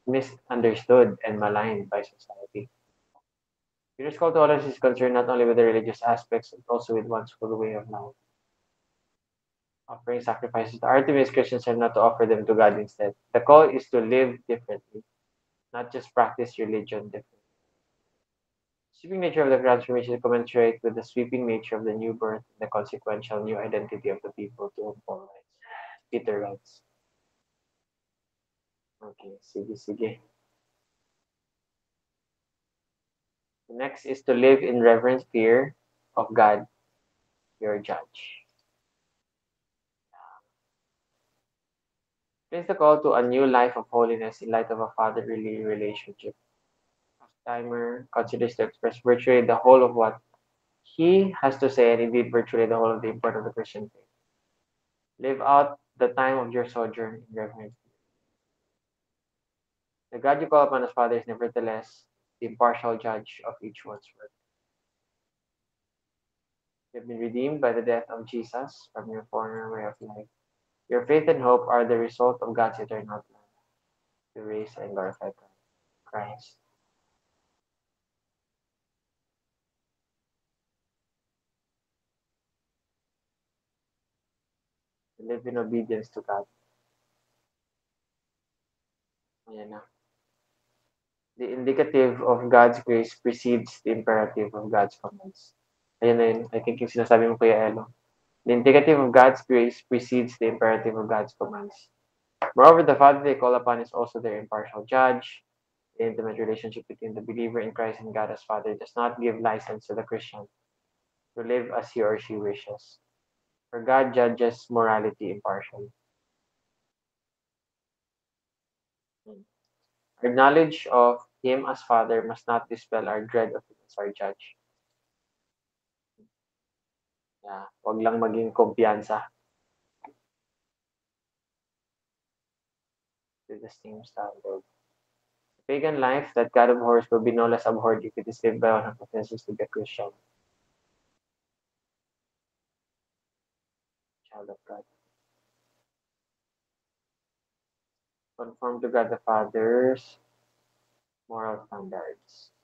misunderstood and maligned by society. Peter's call to others is concerned not only with the religious aspects, but also with one's full way of life. Offering sacrifices to Artemis, Christians are not to offer them to God instead. The call is to live differently, not just practice religion differently. The sweeping nature of the transformation commensurate with the sweeping nature of the new birth and the consequential new identity of the people to whom Paul writes. Peter writes. Okay, sige, sige. The next is to live in reverent fear of God, your judge. It is the call to a new life of holiness in light of a fatherly relationship. Timer considers to express virtually the whole of what he has to say, and indeed virtually the whole of the import of the Christian faith. Live out the time of your sojourn in reverent fear. The God you call upon as Father is nevertheless the impartial judge of each one's work. You have been redeemed by the death of Jesus from your former way of life. Your faith and hope are the result of God's eternal plan to raise and glorify Christ. To live in obedience to God. Ayan na. The indicative of God's grace precedes the imperative of God's commands. Ayan na yun. I think yung sinasabi mo, Kuya Elo. The indicative of God's grace precedes the imperative of God's commands. Moreover, the Father they call upon is also their impartial judge. The intimate relationship between the believer in Christ and God as Father does not give license to the Christian to live as he or she wishes. For God judges morality impartially. Our knowledge of Him as Father must not dispel our dread of Him as our judge. Yeah, wag lang maging kumpiyansa to the same standard. Pagan life that God abhors will be no less abhorred if it is lived by one who professes to be a Christian, child of God. Conform to God the Father's moral standards.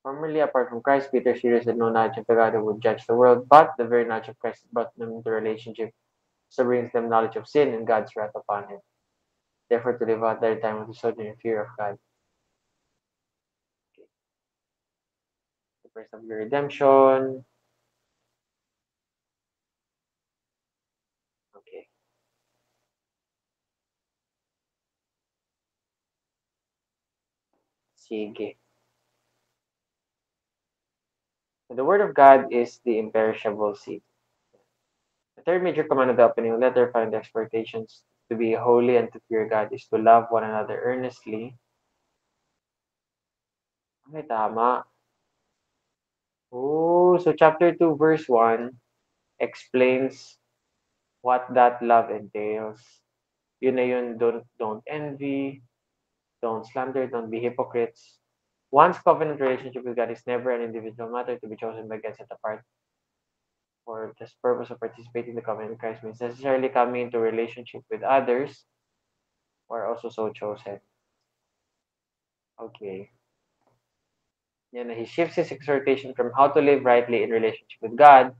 Formerly, apart from Christ, Peter serious had no knowledge of the God who would judge the world, but the very knowledge of Christ brought them into relationship, so brings them knowledge of sin and God's wrath upon him. Therefore, to live out their time with sojourn in fear of God. Okay. The price of your redemption. Okay. Sige. The word of God is the imperishable seed. The third major command of the opening letter found the exhortations to be holy and to fear God is to love one another earnestly. Okay, tama. Oh, so chapter 2, verse 1 explains what that love entails. Yun na yun, don't envy, don't slander, don't be hypocrites. One's covenant relationship with God is never an individual matter to be chosen by God set apart for the purpose of participating in the covenant of Christ means necessarily coming into relationship with others who are also so chosen. Okay. Yan, he shifts his exhortation from how to live rightly in relationship with God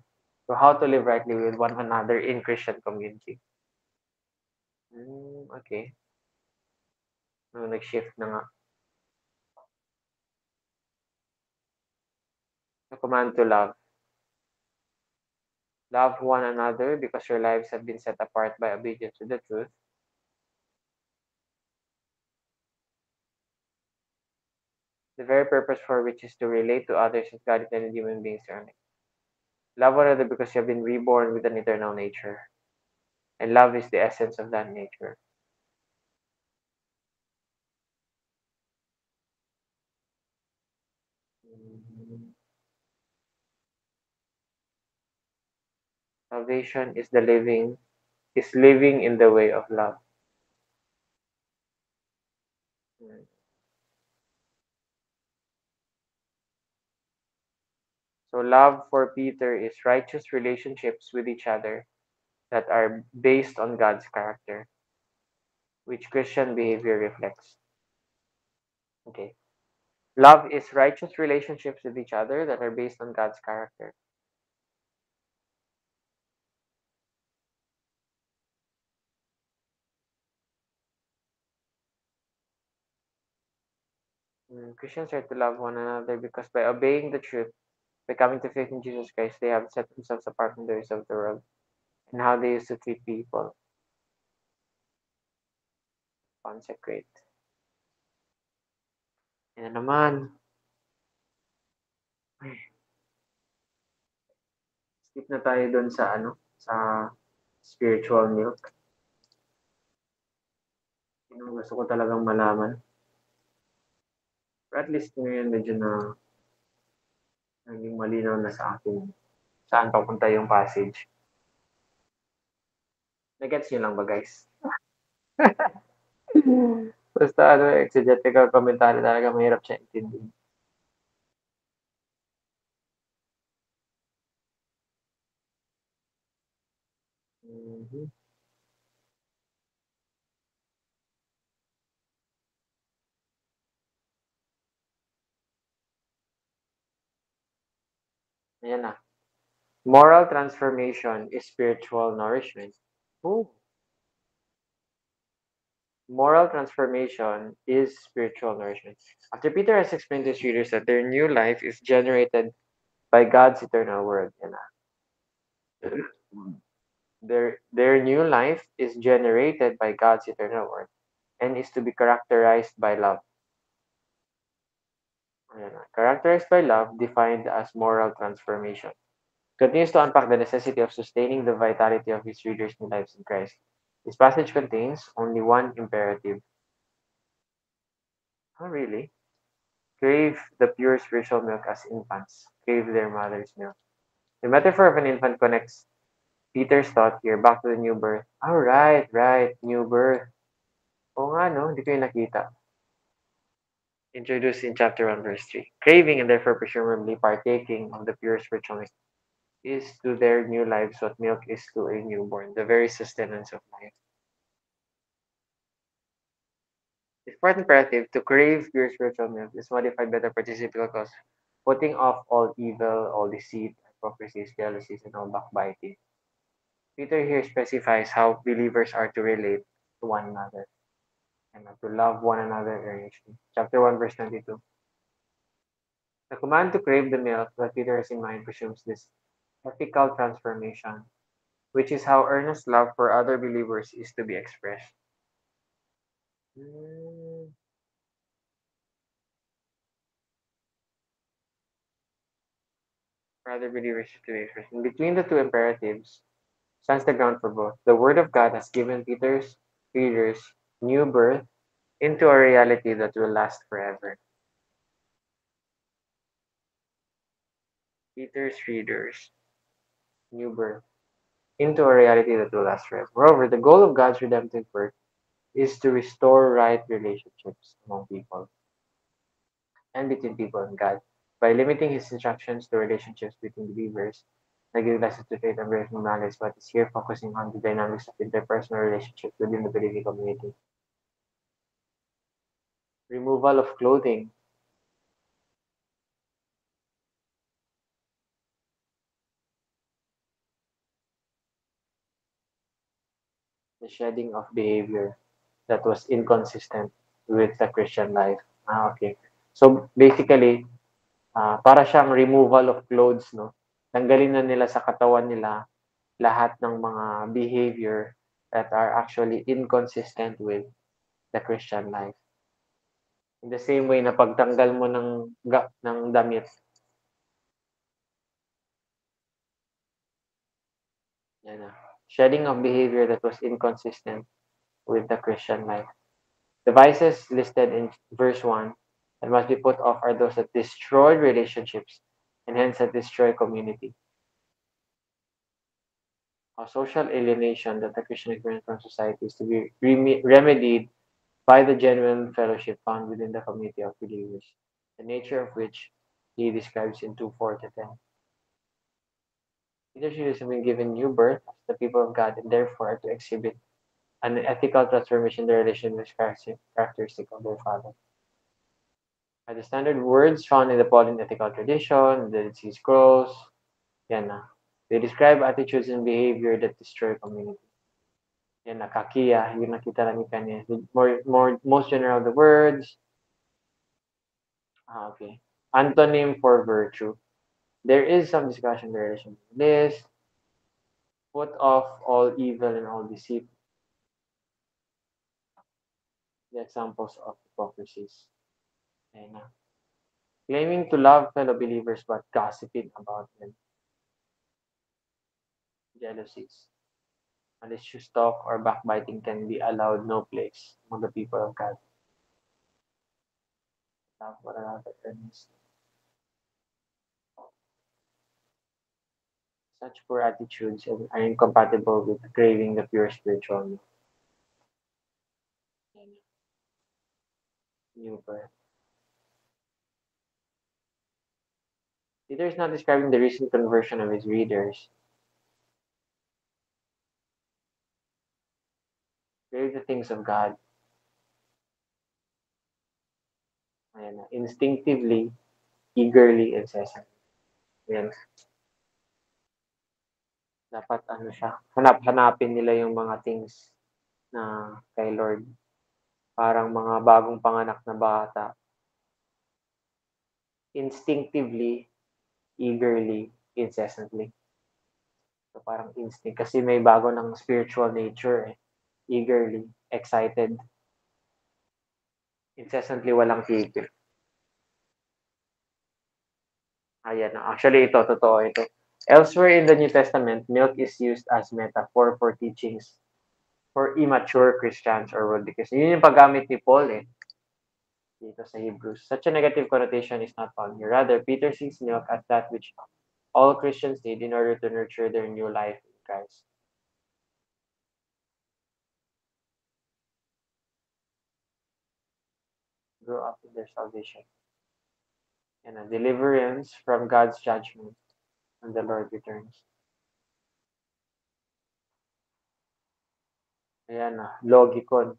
to how to live rightly with one another in Christian community. Okay. Nag-shift na nga. The command to love. Love one another because your lives have been set apart by obedience to the truth. the very purpose for which is to relate to others as God intended human beings to earn. Love one another because you have been reborn with an eternal nature. And love is the essence of that nature. Salvation is living in the way of love. So love for Peter is righteous relationships with each other that are based on God's character, which Christian behavior reflects. Okay. Love is righteous relationships with each other that are based on God's character. Christians are to love one another because by obeying the truth, by coming to faith in Jesus Christ, they have set themselves apart from the ways of the world and how they used to treat people. Consecrate. Yan na naman. Skip na tayo dun sa sa spiritual milk. Yun ang gusto ko talagang malaman. But at least ngayon medyo naging malinaw na sa akin saan papunta yung passage. Nagets nyo lang ba, guys? Basta exegetical commentary talaga mahirap siya intindihin. Mhm. Ayan na. Moral transformation is spiritual nourishment. Oh. Moral transformation is spiritual nourishment. After Peter has explained to his readers that their new life is generated by God's eternal word. Yan na. Their new life is generated by God's eternal word and is to be characterized by love. Ayan na. Characterized by love, defined as moral transformation. Continues to unpack the necessity of sustaining the vitality of his readers' new lives in Christ. This passage contains only one imperative. Oh, really? Crave the pure spiritual milk as infants. Crave their mother's milk. The metaphor of an infant connects Peter's thought here back to the new birth. Oh, right. New birth. Oo nga, no? Hindi ko yung nakita. Introduced in chapter 1, verse 3. Craving and therefore presumably partaking of the pure spiritual milk is to their new lives what milk is to a newborn, the very sustenance of life. This fourth imperative to crave pure spiritual milk is modified by the participial clause, putting off all evil, all deceit, hypocrisy, jealousies, and all backbiting. Peter here specifies how believers are to relate to one another and to love one another earnestly. Chapter 1, verse 22. The command to crave the milk that Peter has in mind presumes this ethical transformation, which is how earnest love for other believers is to be expressed. Mm, For other believers is to be expressed. In between the two imperatives stands the ground for both. The Word of God has given Peter's readers new birth into a reality that will last forever. Peter's readers, new birth into a reality that will last forever. Moreover, the goal of God's redemptive work is to restore right relationships among people and between people and God. By limiting his instructions to relationships between believers, naging lessons to faith and relational knowledge, but is here focusing on the dynamics of interpersonal relationships within the believing community. Removal of clothing. The shedding of behavior that was inconsistent with the Christian life. Okay. So basically, para siyang removal of clothes, no? Tanggalin na nila sa katawan nila lahat ng mga behavior that are actually inconsistent with the Christian life. In the same way na pagtanggal mo ng damit, yan na, shedding of behavior that was inconsistent with the Christian life. The vices listed in verse 1 that must be put off are those that destroy relationships and hence that destroy community. A social alienation that the Christian experience from society is to be remedied by the genuine fellowship found within the community of believers, the nature of which he describes in 2:4-10. Leadership has been given new birth as the people of God and therefore are to exhibit an ethical transformation in their relation with characteristic of their father. Are the standard words found in the Pauline ethical tradition, the Dead Sea Scrolls, yan na. They describe attitudes and behavior that destroy community. Yan na, kakia, yung nakita namin kanina. Most general of the words. Okay. Antonym for virtue. There is some discussion in relation to this. Put off all evil and all deceit. The examples of hypocrisies. Yan na. Claiming to love fellow believers but gossiping about them. Jealousies. Malicious talk or backbiting can be allowed no place among the people of God. Love one another earnestly. Such poor attitudes are incompatible with craving the pure spiritual milk. New birth. Peter is not describing the recent conversion of his readers. Crave the things of God. Ayan na. Instinctively, eagerly, incessantly. Ayan. Dapat ano siya, hanapin nila yung mga things na kay Lord. Parang mga bagong panganak na bata. Instinctively, eagerly, incessantly. So parang instinct. Kasi may bago ng spiritual nature eh. Eagerly, excited, incessantly, walang tigil. Ayan na. Actually, ito, totoo ito. Elsewhere in the New Testament, milk is used as metaphor for teachings for immature Christians or worldly Christians. Yun yung paggamit ni Paul eh, dito sa Hebrews. Such a negative connotation is not found here. Rather, Peter sees milk as that which all Christians need in order to nurture their new life in Christ. Grow up in their salvation. And a deliverance from God's judgment when the Lord returns. Ayan na, logicon.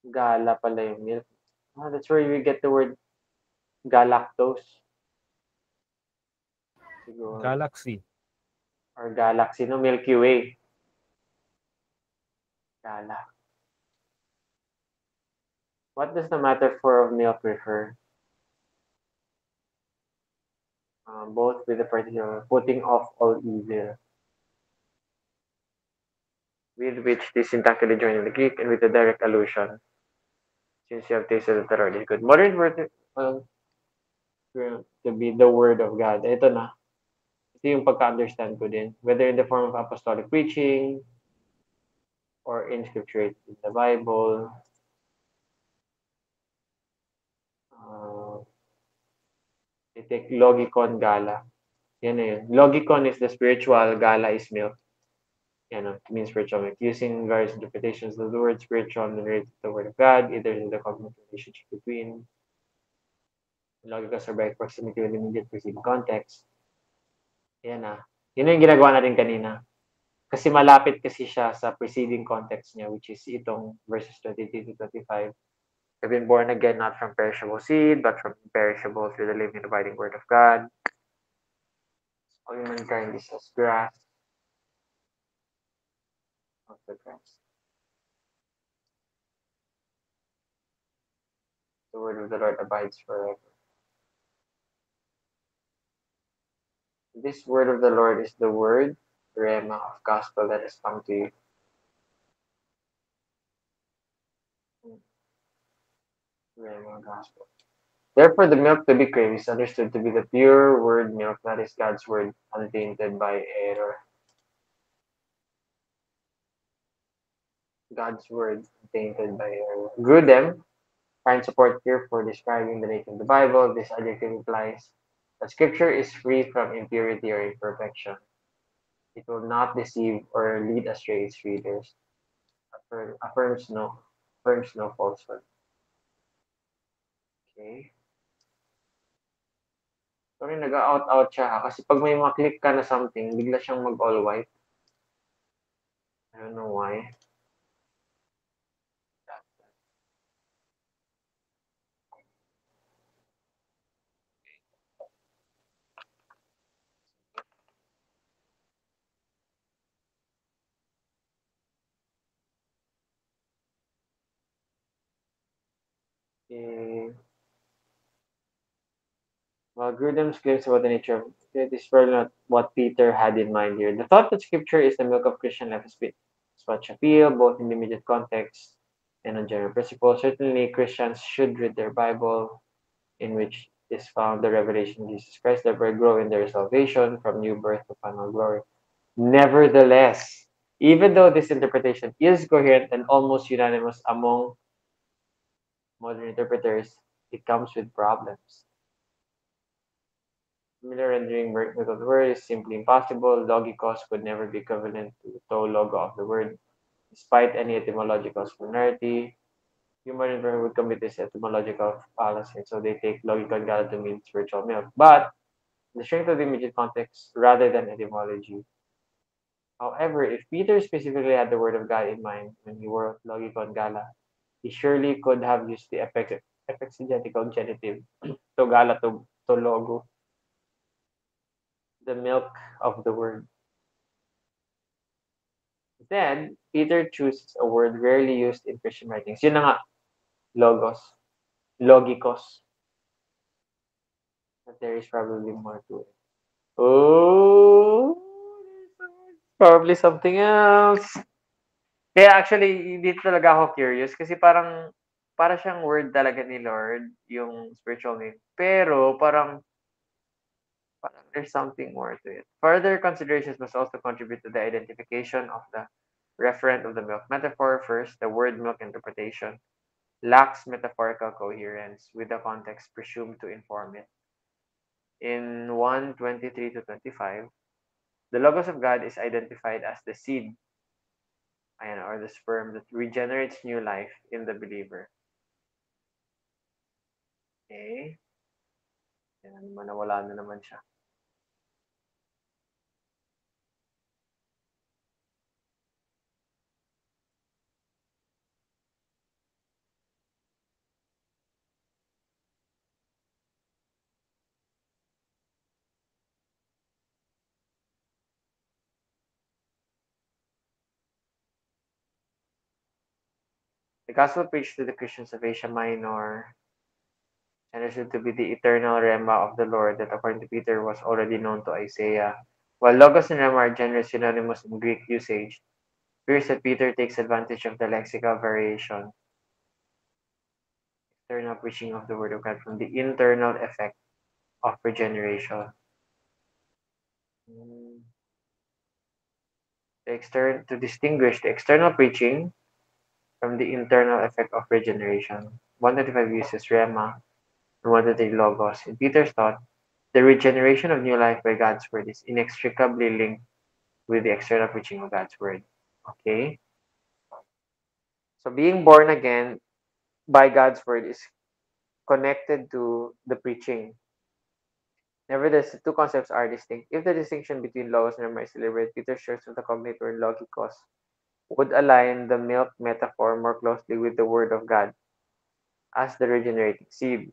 Gala pala yung milk. That's where we get the word galactose. Siguro. Galaxy. Or galaxy, no? Milky Way. Gala. What does the metaphor of milk refer? Both with the particular putting off all evil, with which this syntactically joined in the Greek, and with a direct allusion, since you have tasted that the Lord is good. Modern word to be the word of God. Ito na. Ito yung pagka-understand ko din. Whether in the form of apostolic preaching, or in scripture in the Bible. I take logicon gala. Yan na yun. Logicon is the spiritual, gala is milk. Yan it means spiritual milk. Using various interpretations of the word spiritual and related to the word of God, either in the covenant relationship between logicos or by proximity with immediate preceding context. Yan na. Yun yung ginagawa natin kanina. Kasi malapit kasi siya sa preceding context niya, which is itong verses 23 to 25. Have been born again not from perishable seed, but from imperishable through the living and abiding word of God. All humankind is as grass of the grass. The word of the Lord abides forever. This word of the Lord is the word, rhema of gospel that has come to you. Rhema gospel. Therefore, the milk to be craved is understood to be the pure word milk, that is God's word, untainted by error. God's word, untainted by error. Grudem finds support here for describing the nature of the Bible. This adjective implies that Scripture is free from impurity or imperfection. It will not deceive or lead astray its readers. Affirms no falsehood. Okay. Sorry, nag-out-out siya ha, kasi pag may maklik ka na something, bigla siyang mag-all white. I don't know why. Okay. Well, Grudem's claims about the nature of it is probably not what Peter had in mind here. The thought that Scripture is the milk of Christian life is much appeal, both in the immediate context and on general principle. Certainly, Christians should read their Bible, in which is found the revelation of Jesus Christ, thereby grow in their salvation from new birth to final glory. Nevertheless, even though this interpretation is coherent and almost unanimous among modern interpreters, it comes with problems. Similar rendering of the word is simply impossible. Logikos could never be equivalent to the to logo of the word, despite any etymological similarity. Human inversion would commit this etymological fallacy, so they take logical God to mean spiritual milk. But the strength of the immediate context rather than etymology. However, if Peter specifically had the word of God in mind when he wrote Logikon Gala, he surely could have used the exegetical genitive to Gala to logo, the milk of the word. Then, Peter chooses a word rarely used in Christian writings. Yun na nga, logos, logikos. But there is probably more to it. Oh, probably something else. Kaya actually, dito talaga ako curious kasi para siyang word talaga ni Lord, yung spiritual name. Pero parang there's something more to it. Further considerations must also contribute to the identification of the referent of the milk metaphor. First, the word milk interpretation lacks metaphorical coherence with the context presumed to inform it. In 1:23 to 25, the Logos of God is identified as the seed, ayan, or the sperm that regenerates new life in the believer. Okay? Yan, nawala na naman siya. The gospel preached to the Christians of Asia Minor understood to be the eternal rema of the Lord that according to Peter was already known to Isaiah. While logos and rema are generally synonymous in Greek usage, it appears that Peter takes advantage of the lexical variation, external preaching of the word of God from the internal effect of regeneration. To distinguish the external preaching from the internal effect of regeneration. 135 uses rema and 133 logos. In Peter's thought, the regeneration of new life by God's word is inextricably linked with the external preaching of God's word. Okay? So being born again by God's word is connected to the preaching. Nevertheless, the two concepts are distinct. If the distinction between logos and rema is deliberate, Peter's choice of the cognator logikos would align the milk metaphor more closely with the word of God as the regenerating seed.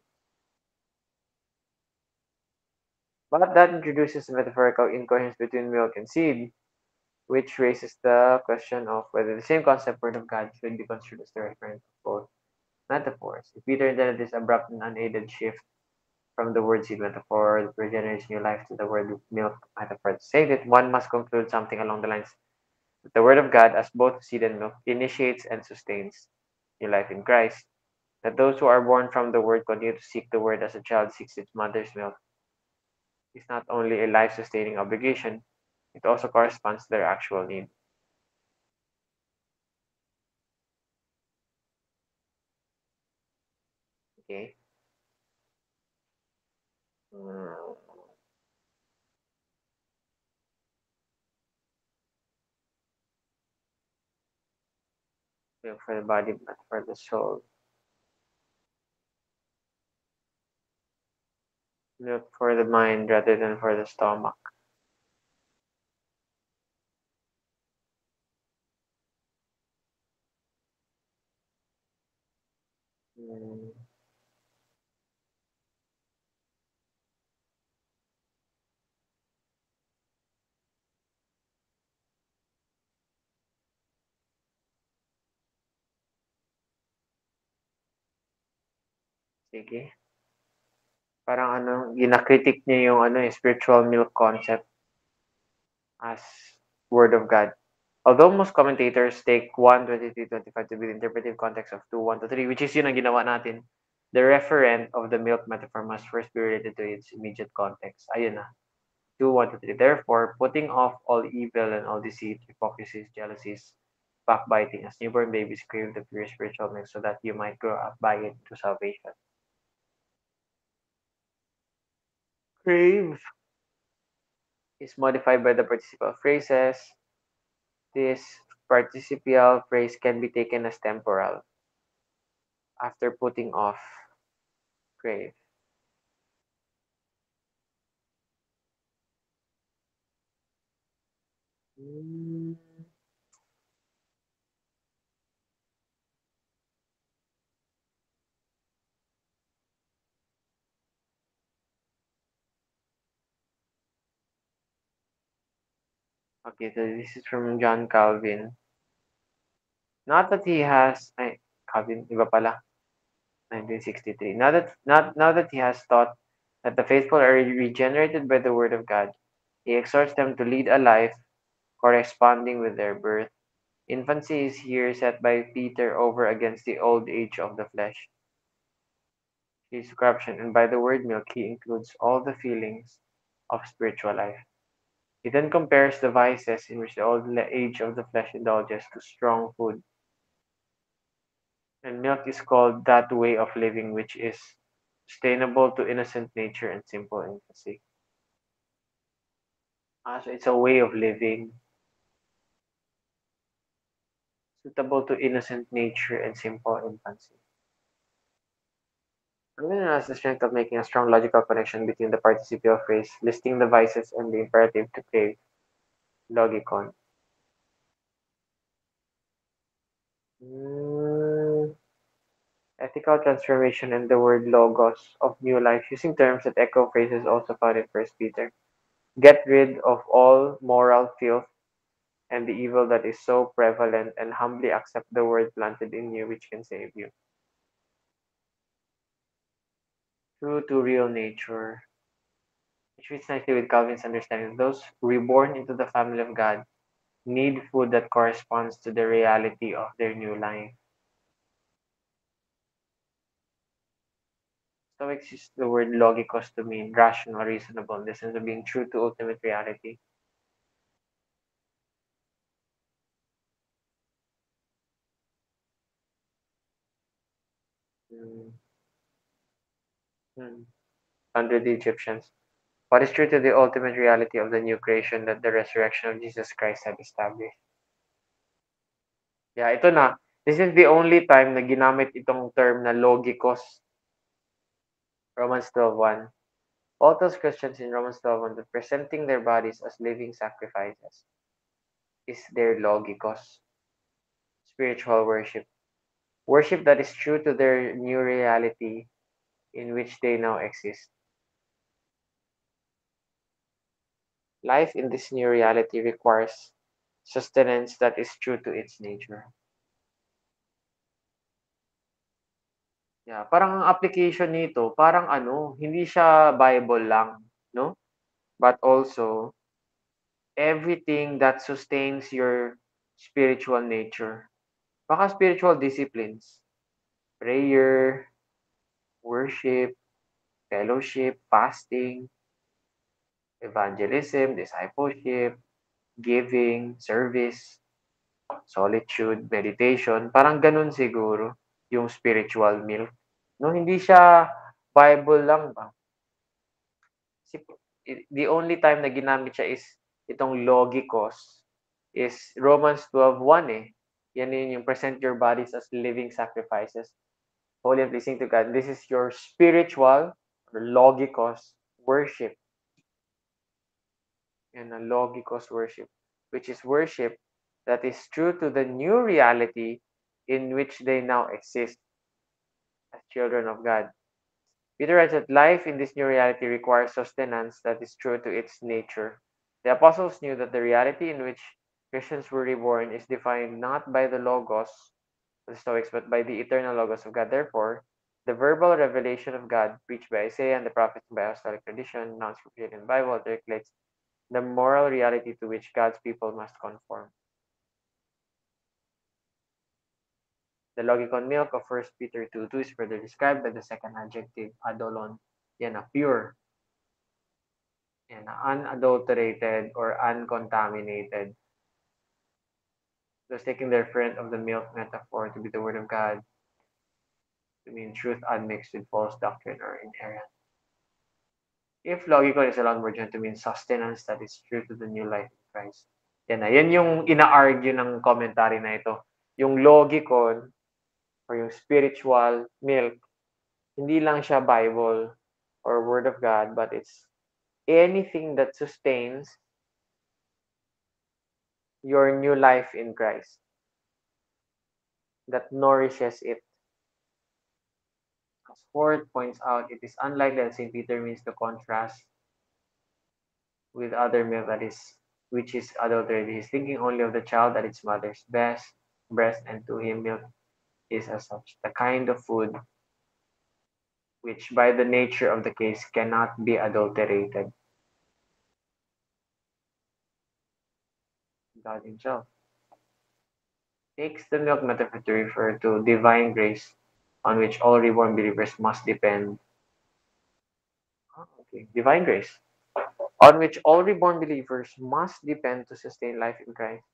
But that introduces a metaphorical incoherence between milk and seed, which raises the question of whether the same concept, word of God, should be construed as the referent of both metaphors. If Peter intended this abrupt and unaided shift from the word seed metaphor that regenerates new life to the word milk metaphor to say that one must conclude something along the lines that the word of God, as both seed and milk, initiates and sustains new life in Christ. That those who are born from the Word continue to seek the Word as a child seeks its mother's milk is not only a life-sustaining obligation, it also corresponds to their actual need. Okay. Mm, milk for the body, but for the soul. Milk for the mind rather than for the stomach. Mm, sige. Parang ano, ginakritik niya yung ano, spiritual milk concept as Word of God. Although most commentators take 1:23-25 to be the interpretive context of 2:1-3, which is yun ang ginawa natin, the referent of the milk metaphor must first be related to its immediate context. Ayun na, 2:1-3. Therefore, putting off all evil and all deceit, hypocrisies, jealousies, backbiting, as newborn babies crave the pure spiritual milk so that you might grow up by it to salvation. Crave is modified by the participial phrases. This participial phrase can be taken as temporal after putting off crave. Mm, okay, so this is from John Calvin. Not that he has, ay, Calvin, iba pala, 1963. Now that he has taught that the faithful are regenerated by the word of God, he exhorts them to lead a life corresponding with their birth. Infancy is here set by Peter over against the old age of the flesh, his corruption, and by the word milk he includes all the feelings of spiritual life. He then compares the vices in which the old age of the flesh indulges to strong food, and milk is called that way of living which is sustainable to innocent nature and simple infancy. So it's a way of living suitable to innocent nature and simple infancy. Calvin has the strength of making a strong logical connection between the participial phrase listing the vices and the imperative to crave logikon. Mm, ethical transformation and the word logos of new life, using terms that echo phrases also found in First Peter. Get rid of all moral filth and the evil that is so prevalent, and humbly accept the word planted in you which can save you. True to real nature, which fits nicely with Calvin's understanding. Those reborn into the family of God need food that corresponds to the reality of their new life. Stoics use the word logikos to mean rational, reasonable, in the sense of being true to ultimate reality. Mm, mm. Under the Egyptians. What is true to the ultimate reality of the new creation that the resurrection of Jesus Christ had established? Yeah, ito na. This is the only time na ginamit itong term na logikos, Romans 12:1. Paul tells Christians in Romans 12:1 that presenting their bodies as living sacrifices is their logikos, spiritual worship. Worship that is true to their new reality in which they now exist. Life in this new reality requires sustenance that is true to its nature. Yeah, parang ang application nito, parang ano, hindi siya Bible lang, no? But also everything that sustains your spiritual nature. Baka spiritual disciplines. prayer, worship, fellowship, fasting, evangelism, discipleship, giving, service, solitude, meditation. Parang ganun siguro yung spiritual milk. No, hindi siya Bible lang ba? Si the only time na ginamit siya is itong logikos is Romans 12:1 eh. Yan yun yung present your bodies as living sacrifices, holy and pleasing to God. This is your spiritual or logikos worship. Yan ang logikos worship, which is worship that is true to the new reality in which they now exist as children of God. Peter writes that life in this new reality requires sustenance that is true to its nature. The apostles knew that the reality in which Christians were reborn is defined not by the Logos of the Stoics, but by the eternal Logos of God. Therefore, the verbal revelation of God preached by Isaiah and the prophets by apostolic tradition, non-scripture in the Bible, reflects the moral reality to which God's people must conform. The logikon milk of 1 Peter 2:2 is further described by the second adjective, adolon, yan na pure, yan na unadulterated or uncontaminated. Thus taking the referent of the milk metaphor to be the word of God, to mean truth unmixed with false doctrine or inherent. If logikon is a long version to mean sustenance that is true to the new life in Christ. Yan na. Yan yung ina-argue ng commentary na ito. Yung logikon or yung spiritual milk, hindi lang siya Bible or Word of God, but it's anything that sustains your new life in Christ, that nourishes it. As Ford points out, it is unlikely that St. Peter means to contrast with other milk that is, which is adulterated. He's thinking only of the child at its mother's breast, and to him milk is as such the kind of food which by the nature of the case cannot be adulterated. God himself takes the milk metaphor to refer to divine grace on which all reborn believers must depend. Okay, divine grace on which all reborn believers must depend to sustain life in Christ.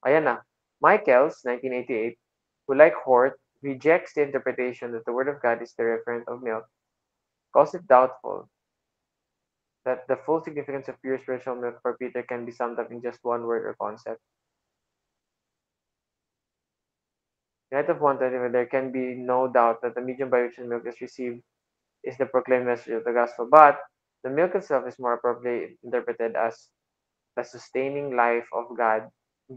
Ayan na. Michaels, 1988, who like Hort, rejects the interpretation that the Word of God is the referent of milk, calls it doubtful that the full significance of pure spiritual milk for Peter can be summed up in just one word or concept. In light of 120, there can be no doubt that the medium by which the milk is received is the proclaimed message of the gospel, but the milk itself is more appropriately interpreted as the sustaining life of God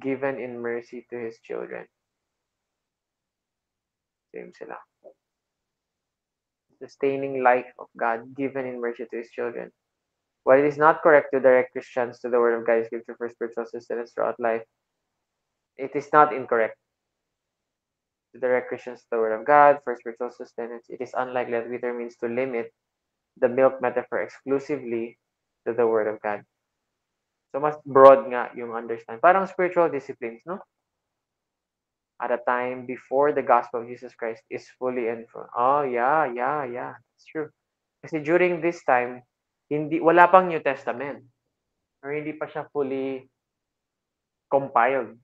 given in mercy to his children. Same sila. Sustaining life of God given in mercy to his children. While it is not correct to direct Christians to the Word of God as Scripture for spiritual sustenance throughout life, it is not incorrect to direct Christians to the Word of God for spiritual sustenance. It is unlikely that Peter means to limit the milk metaphor exclusively to the Word of God. So, mas broad nga yung understand. Parang spiritual disciplines, no? At a time before the gospel of Jesus Christ is fully and full. Oh, yeah. That's true. Kasi during this time, wala pang New Testament. Or hindi pa siya fully compiled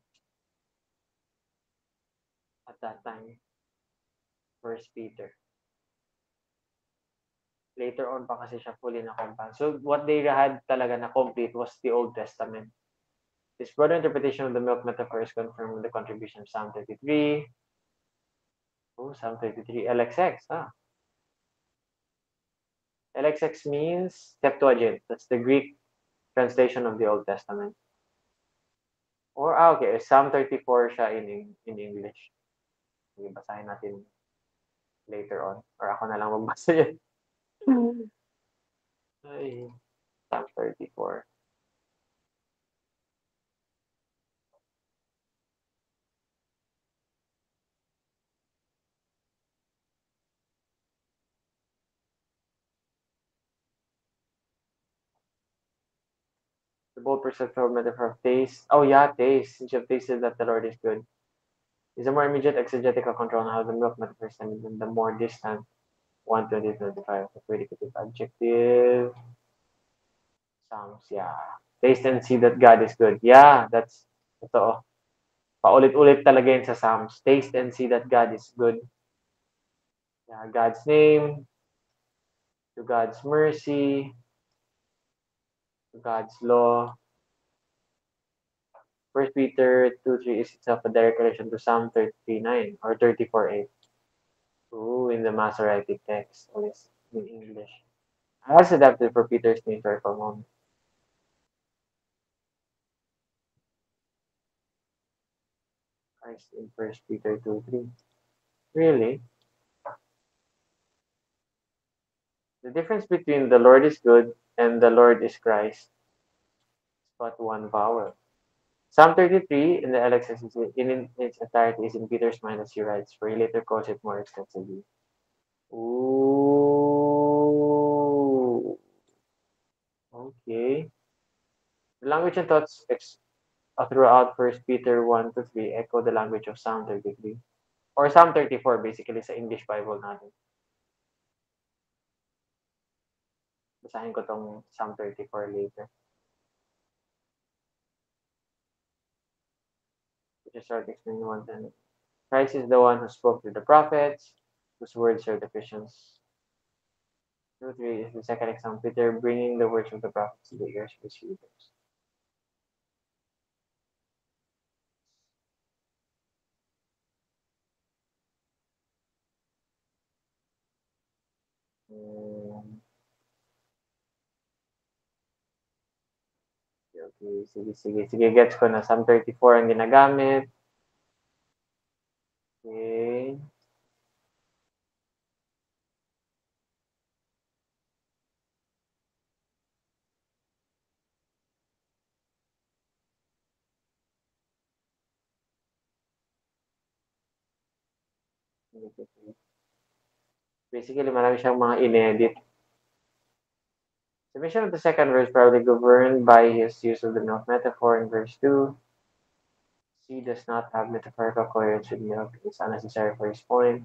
at that time. First Peter. Later on pa kasi siya fully na-compile. So, what they had talaga na complete was the Old Testament. This broader interpretation of the milk metaphor is confirmed with the contribution of Psalm 33. Oh, Psalm 33. LXX. LXX means Septuagint. That's the Greek translation of the Old Testament. Or, okay. Psalm 34 siya in English. Sige, basahin natin later on. Or ako na lang magbasa yan. Ay, Psalm 34. The bold perceptual metaphor of taste. Oh yeah, taste. Since you have tasted that the Lord is good. is a more immediate exegetical control on how the milk metaphors than the more distant 1:20:25. The predicative adjective. Psalms, yeah. Taste and see that God is good. Yeah, that's totoo. Paulit-ulit talaga yun sa Psalms. Taste and see that God is good. Yeah, God's name, to God's mercy, to God's law. First Peter 2:3 is itself a direct relation to Psalm 33:9 or 34:8. Ooh, in the Masoretic text, always in English. I was adapted for Peter's name for a moment. Christ in First Peter 2:3. Really? The difference between the Lord is good and the Lord is Christ is but one vowel. Psalm 33 in the LXS is in its entirety is in Peter's mind as he writes, for he later quotes it more extensively. Ooh. Okay. The language and thoughts throughout First Peter 1 to 3 echo the language of Psalm 33. Or Psalm 34 basically sa English Bible natin. Basahin ko tong Psalm 34 later. Just start explaining one thing. Christ is the one who spoke to the prophets, whose words are the Christians. 2:3 is the second example, Peter bringing the words of the prophets to the ears of his readers. Okay, sige. Gets ko na. Psalm 34 ang ginagamit. Okay. Basically, marami siyang mga inedit. Submission of the second verse probably governed by his use of the milk metaphor in verse 2. C does not have metaphorical coherence with milk. It's unnecessary for his point.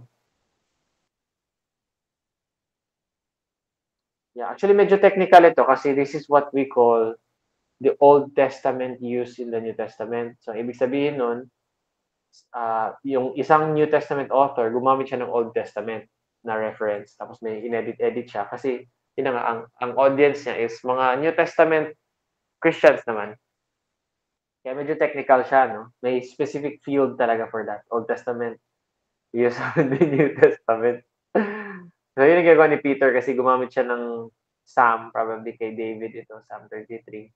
Yeah, actually medyo technical ito kasi this is what we call the Old Testament used in the New Testament. So, ibig sabihin nun, yung isang New Testament author, gumamit siya ng Old Testament na reference. Tapos may inedit-edit siya kasi yun nga, ang audience niya is mga New Testament Christians naman. Kaya medyo technical siya, no? May specific field talaga for that. Old Testament use of the New Testament. So, yun ang ginagawa ni Peter kasi gumamit siya ng Psalm, probably kay David ito, Psalm 33.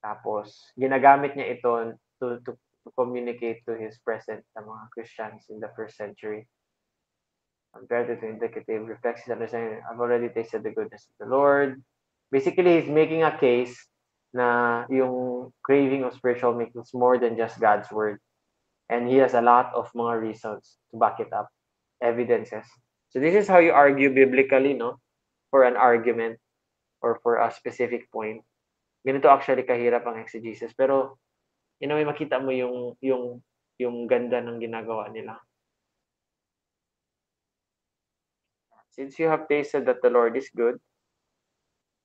Tapos, ginagamit niya ito to communicate to his present sa mga Christians in the first century. Compared to indicative, reflects his understanding. I've already tasted the goodness of the Lord. Basically, he's making a case na yung craving of spiritual milk is more than just God's word. And he has a lot of mga reasons to back it up, evidences. So this is how you argue biblically, no? For an argument or for a specific point. Ganito actually kahirap ang exegesis. Pero, may makita mo yung ganda ng ginagawa nila. Since you have tasted that the Lord is good,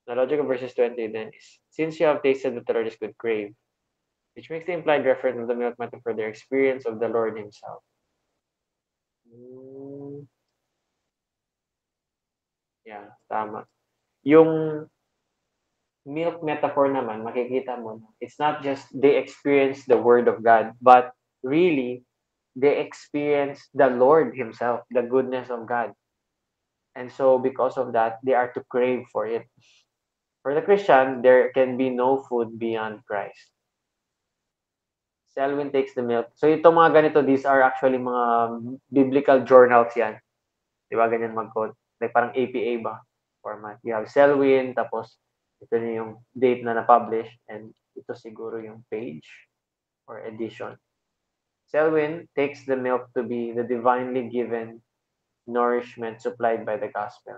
the logic of verses 20 then is, since you have tasted that the Lord is good, crave. Which makes the implied reference of the milk metaphor their experience of the Lord himself. Yeah, tama. Yung milk metaphor naman, makikita mo, it's not just they experience the word of God, but really, they experience the Lord himself, the goodness of God. And so because of that, they are to crave for it. For the Christian, there can be no food beyond Christ. Selwyn takes the milk. So itong mga ganito, these are actually mga biblical journals yan. Di ba ganyan mag-code? Like parang APA ba? Format. You have Selwyn, tapos ito na yung date na na-publish, and ito siguro yung page or edition. Selwyn takes the milk to be the divinely given nourishment supplied by the gospel.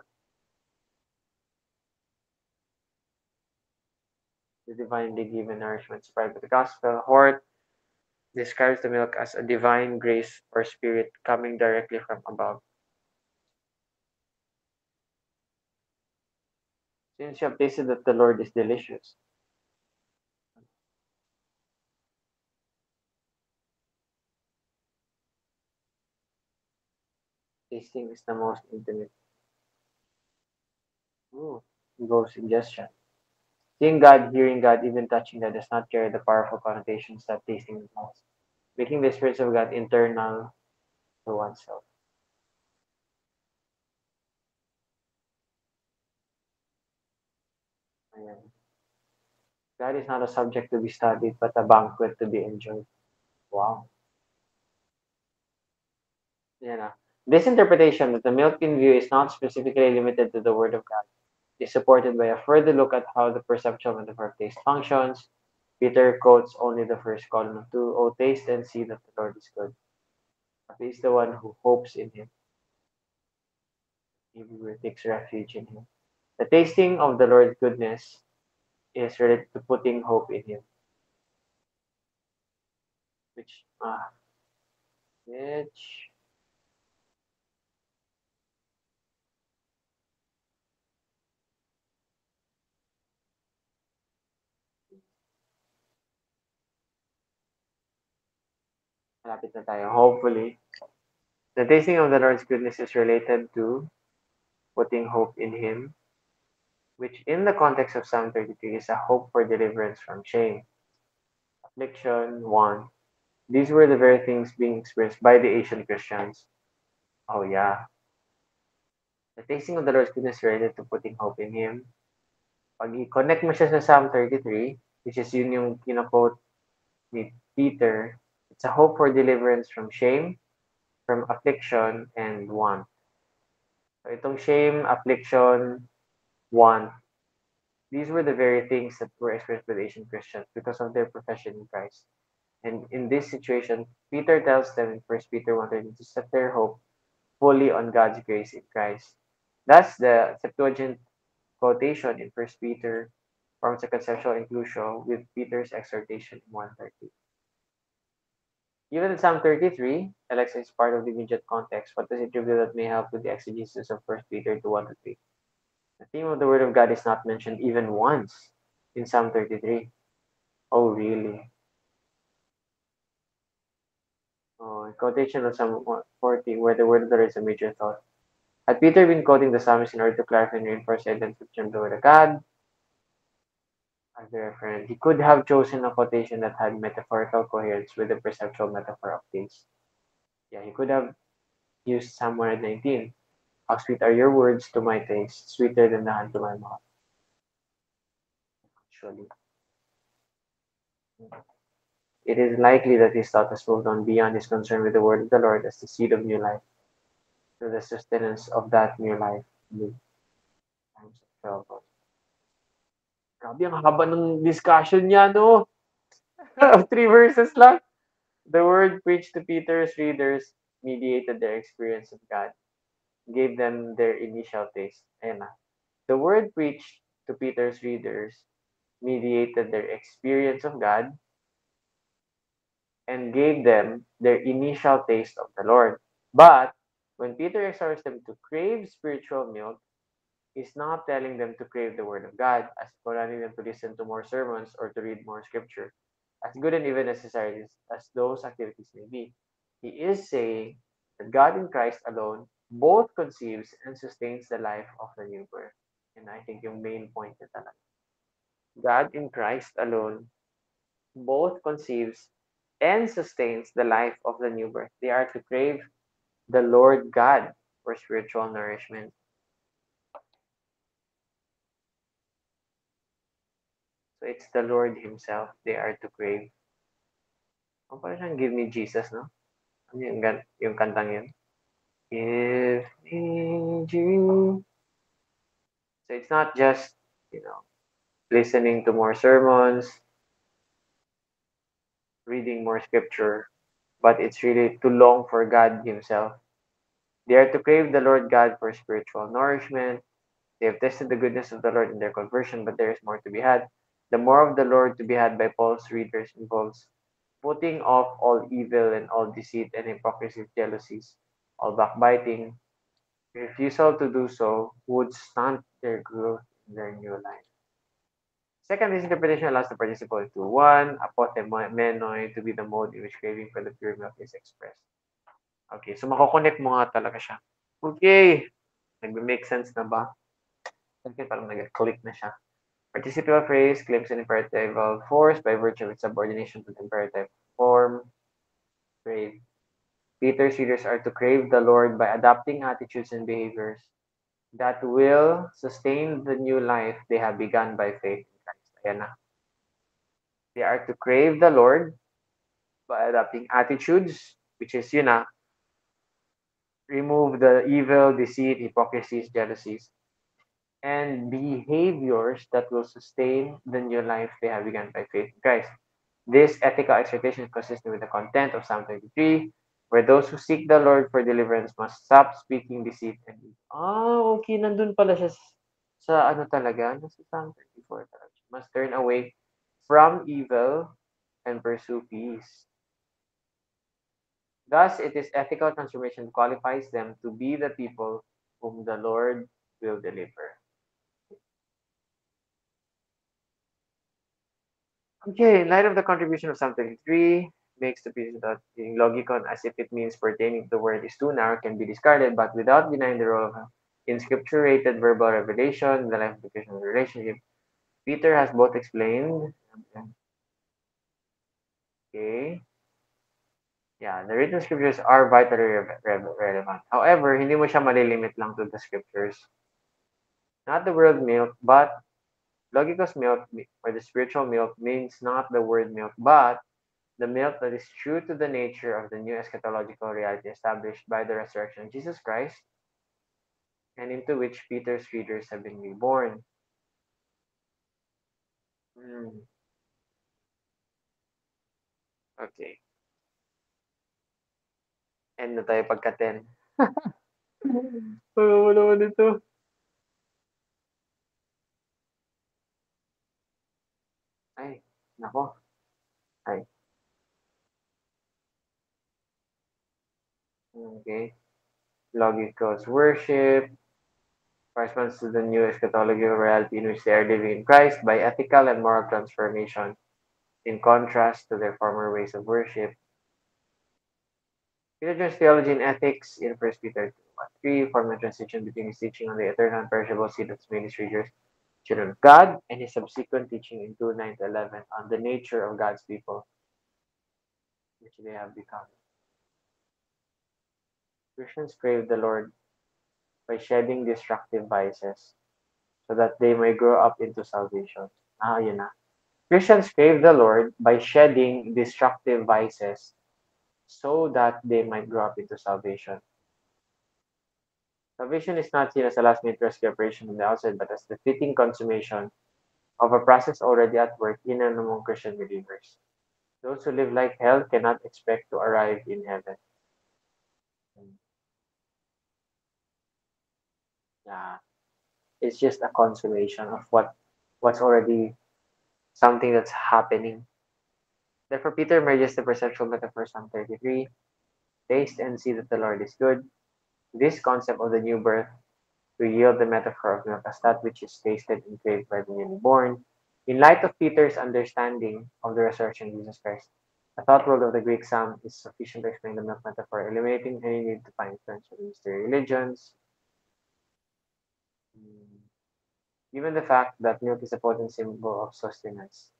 The divinely given nourishment supplied by the gospel. Hort describes the milk as a divine grace or spirit coming directly from above. Since you have tasted that the Lord is delicious, tasting is the most intimate. Ooh, goes suggestion. Seeing God, hearing God, even touching God does not carry the powerful connotations that tasting has, making the experience of God internal to oneself. Ayan. God is not a subject to be studied, but a banquet to be enjoyed. Wow. Yan na. This interpretation that the milk in view is not specifically limited to the Word of God is supported by a further look at how the perceptual metaphor of taste functions. Peter quotes only the first column of 2. Oh, taste and see that the Lord is good. Happy is the one who hopes in him. He who takes refuge in him. The tasting of the Lord's goodness is related to putting hope in him, which, which, malapit na tayo. Hopefully, the tasting of the Lord's goodness is related to putting hope in him, which in the context of Psalm 33 is a hope for deliverance from shame. Affliction 1. These were the very things being experienced by the Asian Christians. Oh yeah. The tasting of the Lord's goodness related to putting hope in Him. Pag i-connect mo siya sa Psalm 33, which is yun yung kina-quote ni Peter, it's a hope for deliverance from shame, from affliction, and want. So itong shame, affliction, want, these were the very things that were experienced by the Asian Christians because of their profession in Christ. And in this situation, Peter tells them in 1 Peter 1:13 to set their hope fully on God's grace in Christ. Thus, the Septuagint quotation in 1 Peter forms a conceptual inclusion with Peter's exhortation in 1:30. Even in Psalm 33, Alexa is part of the immediate context. What does it reveal that may help with the exegesis of 1 Peter 2:1-3? The theme of the Word of God is not mentioned even once in Psalm 33. Oh, really? Oh, quotation of Psalm 40, where the word of the Lord is a major thought. Had Peter been quoting the psalmist in order to clarify and reinforce the identification of the word of God, as a reference, he could have chosen a quotation that had metaphorical coherence with the perceptual metaphor of taste. Yeah, he could have used Psalm 119. How sweet are your words to my taste, sweeter than the honey to my mouth. Actually, it is likely that his thought has moved on beyond his concern with the word of the Lord as the seed of new life to the sustenance of that new life. Times of trouble. Grabe, ang haba ng discussion niya, no? Of 3 verses lang. The word preached to Peter's readers mediated their experience of God, gave them their initial taste. Ayan na. The word preached to Peter's readers mediated their experience of God and gave them their initial taste of the Lord. But when Peter exhorts them to crave spiritual milk, he's not telling them to crave the word of God, as commanding them to listen to more sermons or to read more scripture, as good and even necessary as those activities may be. He is saying that God in Christ alone both conceives and sustains the life of the new birth. And I think yung main point na talaga. God in Christ alone both conceives and sustains the life of the new birth. They are to crave the Lord God for spiritual nourishment. So it's the Lord Himself they are to crave. Oh, parang siyang Give Me Jesus, no? Ano yung kantang yun? Give me Jesus. So it's not just, listening to more sermons, reading more scripture, but it's really to long for God Himself. They are to crave the Lord God for spiritual nourishment. They have tested the goodness of the Lord in their conversion, but there is more to be had. The more of the Lord to be had by Paul's readers involves putting off all evil and all deceit and hypocrisy, jealousies, all backbiting. Refusal to do so would stunt their growth in their new life. Second, this interpretation allows the participle to one, apothemenoi, to be the mode in which craving for the pure milk is expressed. Okay, so makokonect mo nga talaga siya. Okay, nagme-make sense na ba? Okay, parang nag-click na siya. Participial phrase claims an imperatival force by virtue of its subordination to the imperative form. Crave. Peter's readers are to crave the Lord by adopting attitudes and behaviors that will sustain the new life they have begun by faith in Christ. Ayan na. They are to crave the Lord by adopting attitudes, which is yun na, remove the evil, deceit, hypocrisies, jealousies, and behaviors that will sustain the new life they have begun by faith in Christ. This ethical exhortation is consistent with the content of Psalm 33, where those who seek the Lord for deliverance must stop speaking deceit and evil. Okay. Nandun pala siya sa ano talaga, nasa Psalm 34 talaga. Must turn away from evil and pursue peace. Thus, it is ethical transformation qualifies them to be the people whom the Lord will deliver. Okay, in light of the contribution of Psalm 33, makes the position that being logicon as if it means pertaining to the word is too narrow can be discarded, but without denying the role of inscripturated verbal revelation, the life of the Christian relationship. Peter has both explained. Okay. Yeah, the written scriptures are vitally relevant. However, hindi mo siya malilimit lang to the scriptures. Not the word milk, but logikos milk or the spiritual milk means not the word milk, but the milk that is true to the nature of the new eschatological reality established by the resurrection of Jesus Christ and into which Peter's readers have been reborn. Hmm. Okay. End na tayo pagka-10. Ano mo naman ito? Ay, nako. Ay, okay. Logicos worship corresponds to the new eschatological reality in which they are living in Christ by ethical and moral transformation in contrast to their former ways of worship. Peter's theology and ethics in 1 Peter 2:3 form a transition between his teaching on the eternal and perishable seed that made his readers children of God and his subsequent teaching in 2:9-11 on the nature of God's people, which they have become. Christians crave the Lord by shedding destructive vices so that they may grow up into salvation. Yun na. Christians crave the Lord by shedding destructive vices so that they might grow up into salvation. Salvation is not seen as a last-minute rescue operation from the outside, but as the fitting consummation of a process already at work in and among Christian believers. Those who live like hell cannot expect to arrive in heaven. Yeah, it's just a consummation of what's already something that's happening. Therefore, Peter merges the perceptual metaphor Psalm 33, taste and see that the Lord is good. This concept of the new birth to yield the metaphor of milk as that which is tasted and craved by the newly born. In light of Peter's understanding of the resurrection of Jesus Christ, the thought world of the Greek psalm is sufficient to explain the milk metaphor, eliminating any need to find influence from mystery religions. Given the fact that milk is a potent symbol of sustenance.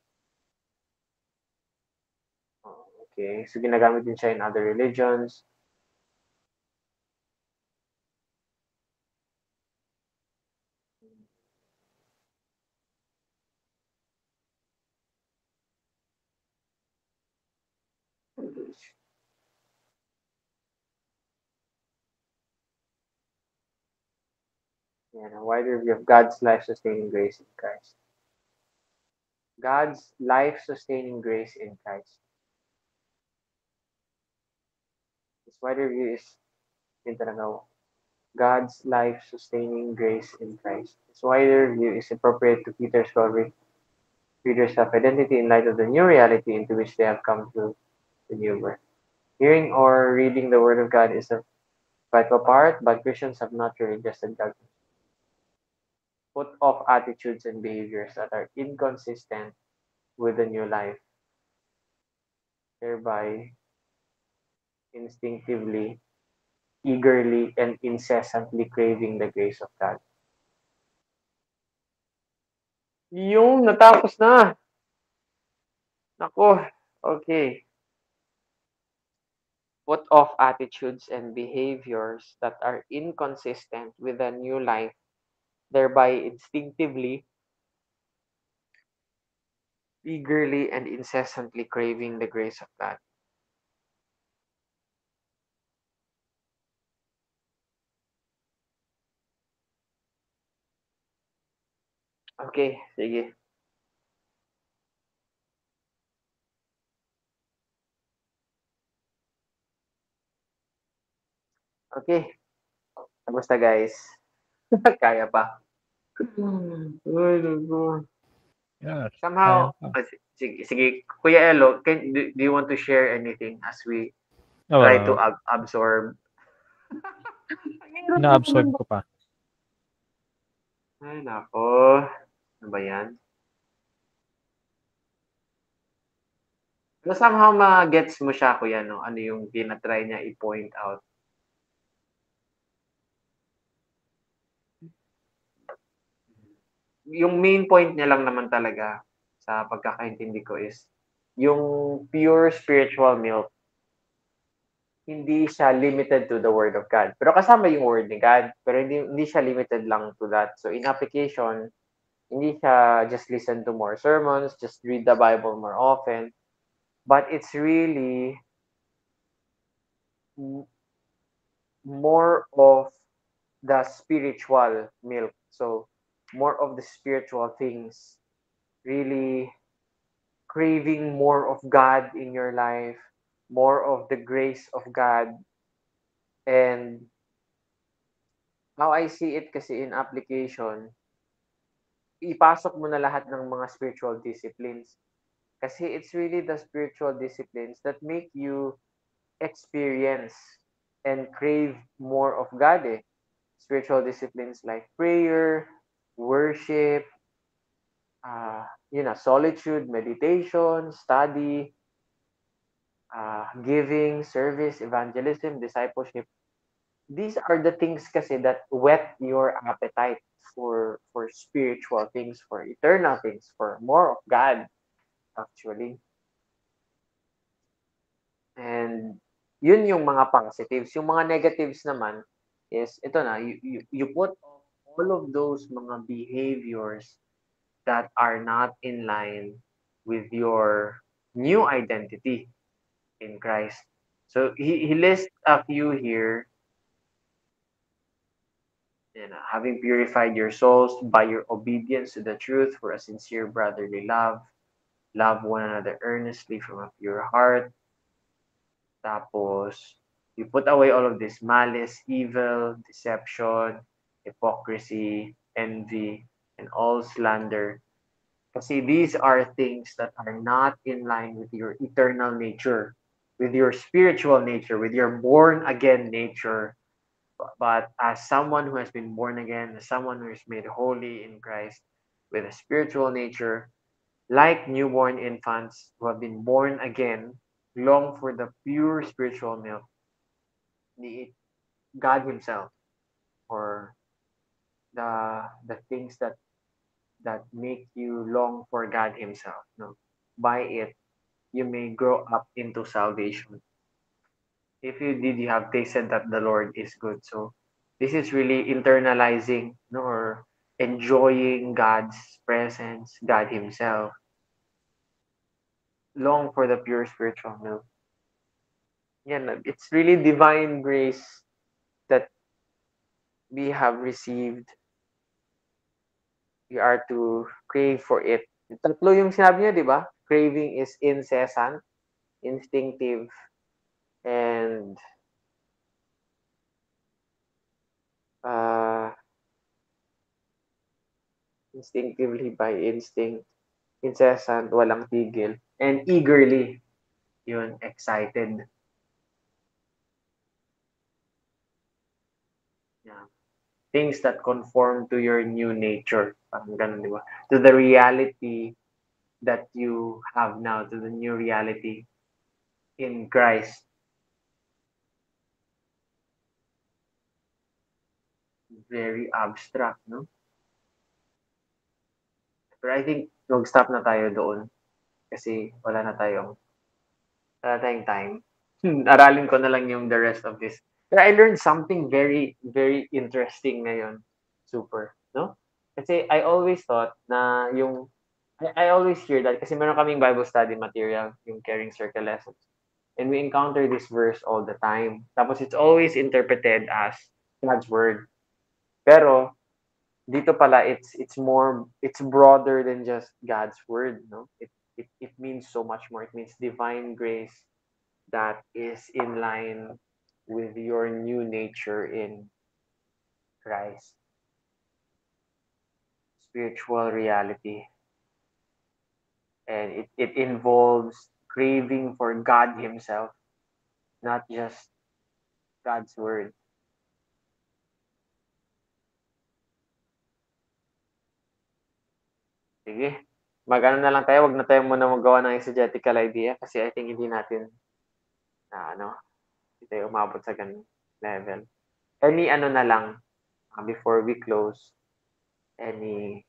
Okay, so ginagamit din siya in other religions. Yeah, a wider view of God's life-sustaining grace in Christ. God's life-sustaining grace in Christ. This wider view is yun talaga, God's life-sustaining grace in Christ. This wider view is appropriate to Peter's readers' self-identity in light of the new reality into which they have come to the new birth. Hearing or reading the Word of God is a vital part, but Christians have not really adjusted God. Put off attitudes and behaviors that are inconsistent with the new life, thereby instinctively, eagerly, and incessantly craving the grace of God. Yung natapos na. Nako. Okay. Put off attitudes and behaviors that are inconsistent with the new life, thereby instinctively, eagerly, and incessantly craving the grace of God. Okay, sige. Okay, kamusta guys? Kaya pa? Ay, naku. Yeah, kaya Somehow, pa. sige, Kuya Elo, do you want to share anything as we try to Oo, absorb? Ang hirap mo ina-absorb naman ba? ko pa. Ay, nako. Ano ba yan? Pero somehow ma-gets mo siya, Kuya, no? Ano yung tinatry niya i-point out. Yung main point niya lang naman talaga sa pagkakaintindi ko is yung pure spiritual milk, hindi siya limited to the Word of God. Pero kasama yung Word ni God, pero hindi siya limited lang to that. So in application, hindi siya just listen to more sermons, just read the Bible more often, but it's really more of the spiritual milk. So more of the spiritual things, really craving more of God in your life, more of the grace of God. And how I see it kasi in application, ipasok mo na lahat ng mga spiritual disciplines. Kasi it's really the spiritual disciplines that make you experience and crave more of God eh. Spiritual disciplines like prayer, worship, solitude, meditation, study, giving, service, evangelism, discipleship. These are the things kasi that whet your appetite for spiritual things, for eternal things, for more of God actually. And yun yung mga positives. Yung mga negatives naman is ito na, you put off all of those mga behaviors that are not in line with your new identity in Christ. So he lists a few here, having purified your souls by your obedience to the truth for a sincere brotherly love, love one another earnestly from a pure heart. Tapos, you put away all of this malice, evil, deception, hypocrisy, envy, and all slander. Kasi these are things that are not in line with your eternal nature, with your spiritual nature, with your born again nature. But as someone who has been born again, as someone who is made holy in Christ, with a spiritual nature, like newborn infants who have been born again, long for the pure spiritual milk, the God Himself, or the things that make you long for God Himself. No, by it you may grow up into salvation. If you did, you have tasted that the Lord is good. So this is really internalizing, no, or enjoying God's presence, God Himself. Long for the pure spiritual milk. Yan, it's really divine grace that we have received. We are to crave for it. Tatlo yung sinabi niya, di ba? Craving is incessant, instinctive, and uh, instinctively by instinct, incessant, walang tigil, and eagerly. yun, excited. Yeah. Things that conform to your new nature. Parang ganun, di ba? To the reality that you have now, to the new reality in Christ. Very abstract, no? Pero I think mag-stop na tayo doon kasi wala tayong time. Aralin ko na lang yung the rest of this. Pero I learned something very, very interesting ngayon. Super, no? Kasi I always thought na I always hear that kasi meron kaming Bible study material, yung Caring Circle lessons. And we encounter this verse all the time. Tapos it's always interpreted as God's word. Pero dito pala it's broader than just God's word, no? It means so much more. It means divine grace that is in line with your new nature in Christ. Spiritual reality. And it involves craving for God Himself, not just God's Word. Sige, mag-ano na lang tayo, wag na tayo muna magawa ng exegetical idea kasi I think hindi natin hindi tayo umabot sa ganung level. Any ano na lang, before we close, any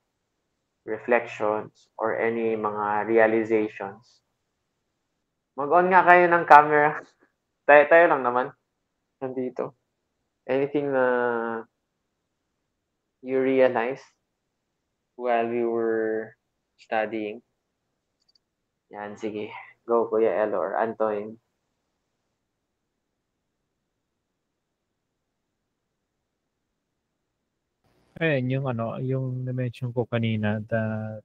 reflections or any mga realizations. Mag-on nga kayo ng camera. Tayo lang naman nandito. Anything na you realize while we were studying? Yan, sige. Go, Kuya Elo or Antoine. Ayan, yung ano, yung na-mention ko kanina that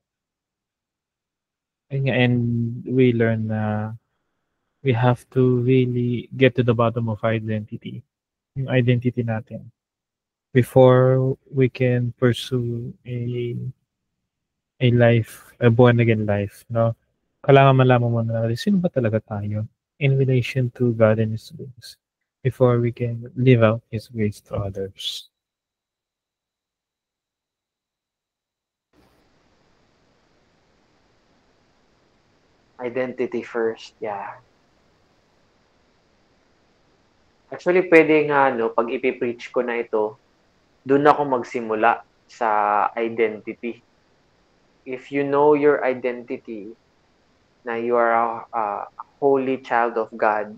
ayun nga, and we learn na we have to really get to the bottom of identity, yung identity natin, before we can pursue a life, a born again life, no? Kailangan malaman mo na sino ba talaga tayo in relation to God and His grace before we can live out His grace to others. Identity first, yeah. Actually, pwede nga, no, pag ipipreach ko na ito, dun ako magsimula sa identity. If you know your identity, na you are a holy child of God,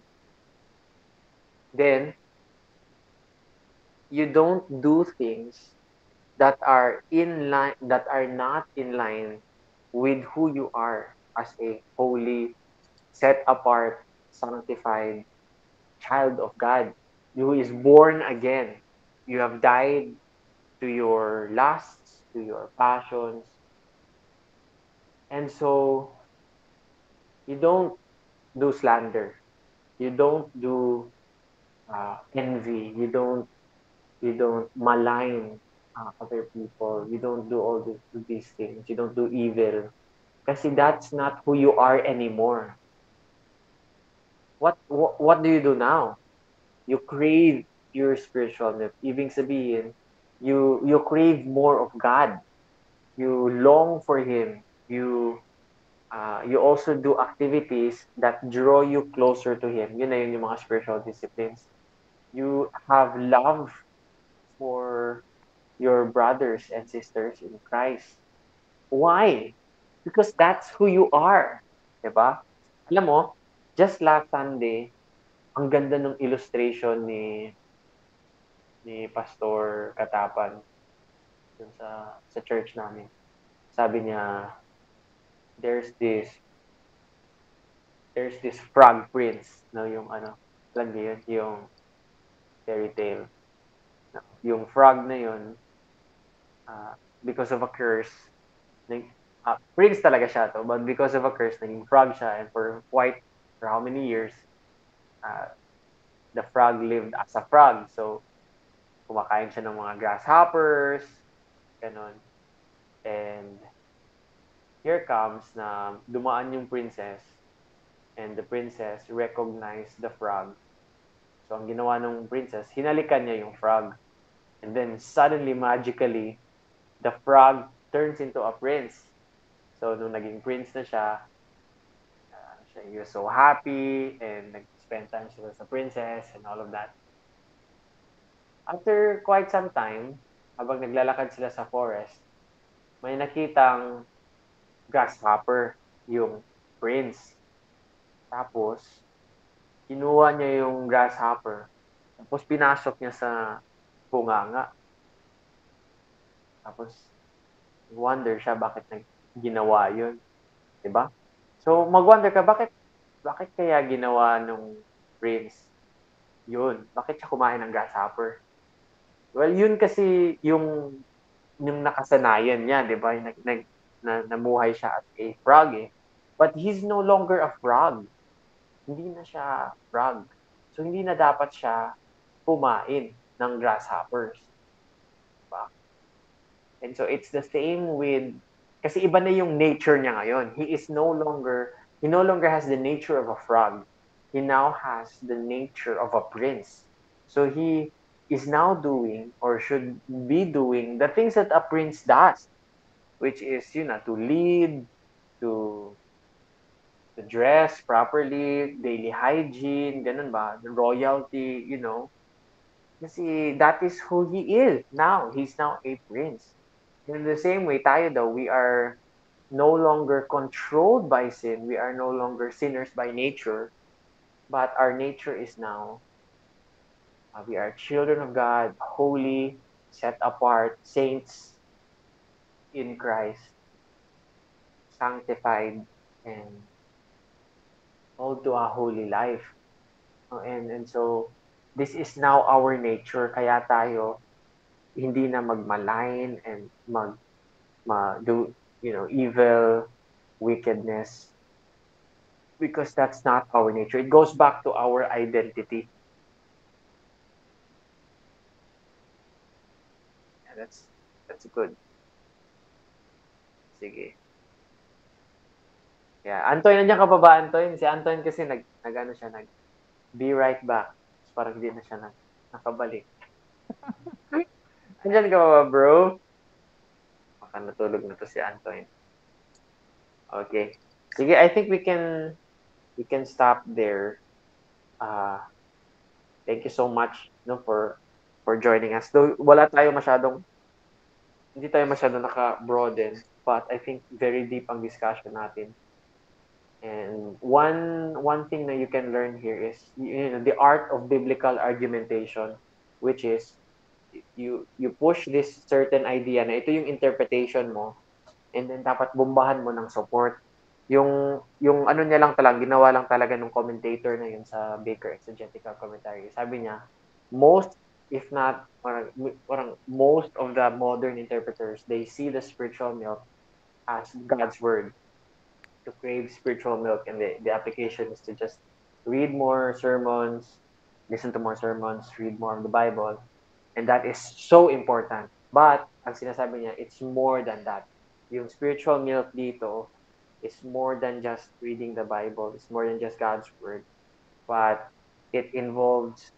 then you don't do things that are not in line with who you are as a holy, set apart, sanctified child of God, who is born again. You have died to your lusts, to your passions, and so you don't do slander, you don't do envy, you don't malign other people, you don't do all these things, you don't do evil, kasi that's not who you are anymore. What do you do now? You crave your spiritual milk. Ibig sabihin, you crave more of God. You long for Him. You also do activities that draw you closer to Him. Yun na yun yung mga spiritual disciplines. You have love for your brothers and sisters in Christ. Why? Because that's who you are. Diba? Alam mo, just last Sunday, ang ganda ng illustration ni Pastor Katapan dun sa church namin. Sabi niya, there's this there's this frog prince, no, yung ano, alam niyo yun, yung fairy tale. No, yung frog na yun, because of a curse, prince talaga siya to, but because of a curse, naging frog siya, and for how many years, uh, the frog lived as a frog. So, kumakain siya ng mga grasshoppers, ganon. And here comes na dumaan yung princess and the princess recognized the frog. So ang ginawa ng princess, hinalikan niya yung frog. And then suddenly, magically, the frog turns into a prince. So nung naging prince na siya, he was so happy and nag-spend time sila sa princess and all of that. After quite some time, habang naglalakad sila sa forest, may nakitang grasshopper yung prince. Tapos, kinuha niya yung grasshopper. Tapos, pinasok niya sa bunganga. Tapos, wonder siya bakit ginawa yun. Diba? So, mag-wonder ka, bakit kaya ginawa nung prince yun? Bakit siya kumain ng grasshopper? Well, yun kasi yung nakasanayan niya, di ba? Namuhay siya as a frog eh. But he's no longer a frog. Hindi na siya frog. So, hindi na dapat siya kumain ng grasshoppers. Diba? And so, it's the same with, kasi iba na yung nature niya ngayon. He no longer has the nature of a frog. He now has the nature of a prince. So, he is now doing or should be doing the things that a prince does, which is, to lead, to dress properly, daily hygiene, ganun ba? The royalty, Kasi that is who he is now. He's now a prince. In the same way, tayo daw, we are no longer controlled by sin. We are no longer sinners by nature. But our nature is now, we are children of God, holy, set apart, saints in Christ, sanctified, and called to a holy life. And so, this is now our nature. Kaya tayo, hindi na magmalign and do, evil, wickedness. Because that's not our nature. It goes back to our identity. Yeah, that's good. Sige. Yeah, Antoy, nandiyan ka pa ba, Antoy? Si Antoy kasi nag-ano siya, be right back. Parang hindi na siya nakabalik. Nandiyan ka pa ba, bro? Baka natulog na to si Antoy. Okay. Sige, I think we can stop there. Thank you so much for joining us. Though hindi tayo masyadong naka-broaden, but I think very deep ang discussion natin. And one thing that you can learn here is the art of biblical argumentation, which is you push this certain idea na ito yung interpretation mo, and then dapat bombahan mo ng support. Yung ano niya lang talaga, ginawa lang talaga ng commentator na yun sa Baker Exegetical Commentary. Sabi niya, most, if not, parang most of the modern interpreters, they see the spiritual milk as God's word, to crave spiritual milk, and the application is to just read more sermons, listen to more sermons, read more of the Bible, and that is so important. But, ang sinasabi niya, it's more than that. Yung spiritual milk dito is more than just reading the Bible. It's more than just God's word. But it involves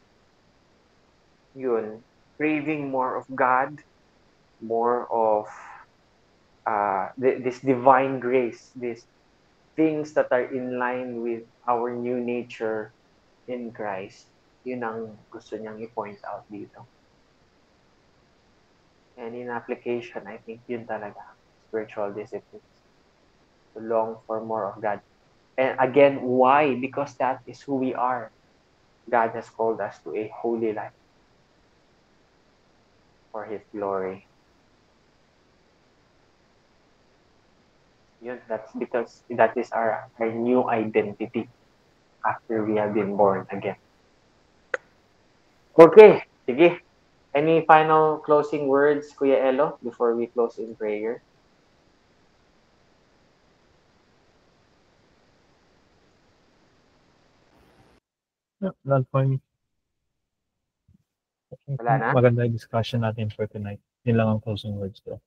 craving more of God, more of this divine grace, these things that are in line with our new nature in Christ. Yun ang gusto niyang i-point out dito. And in application, I think yun talaga, spiritual disciplines. To long for more of God. And again, why? Because that is who we are. God has called us to a holy life for His glory. Yun, that's because that is our new identity after we have been born again. Okay, sige. Any final closing words, Kuya Elo, before we close in prayer? Not for me. Wala na? Maganda yung discussion natin for tonight. Yun lang ang closing words ko.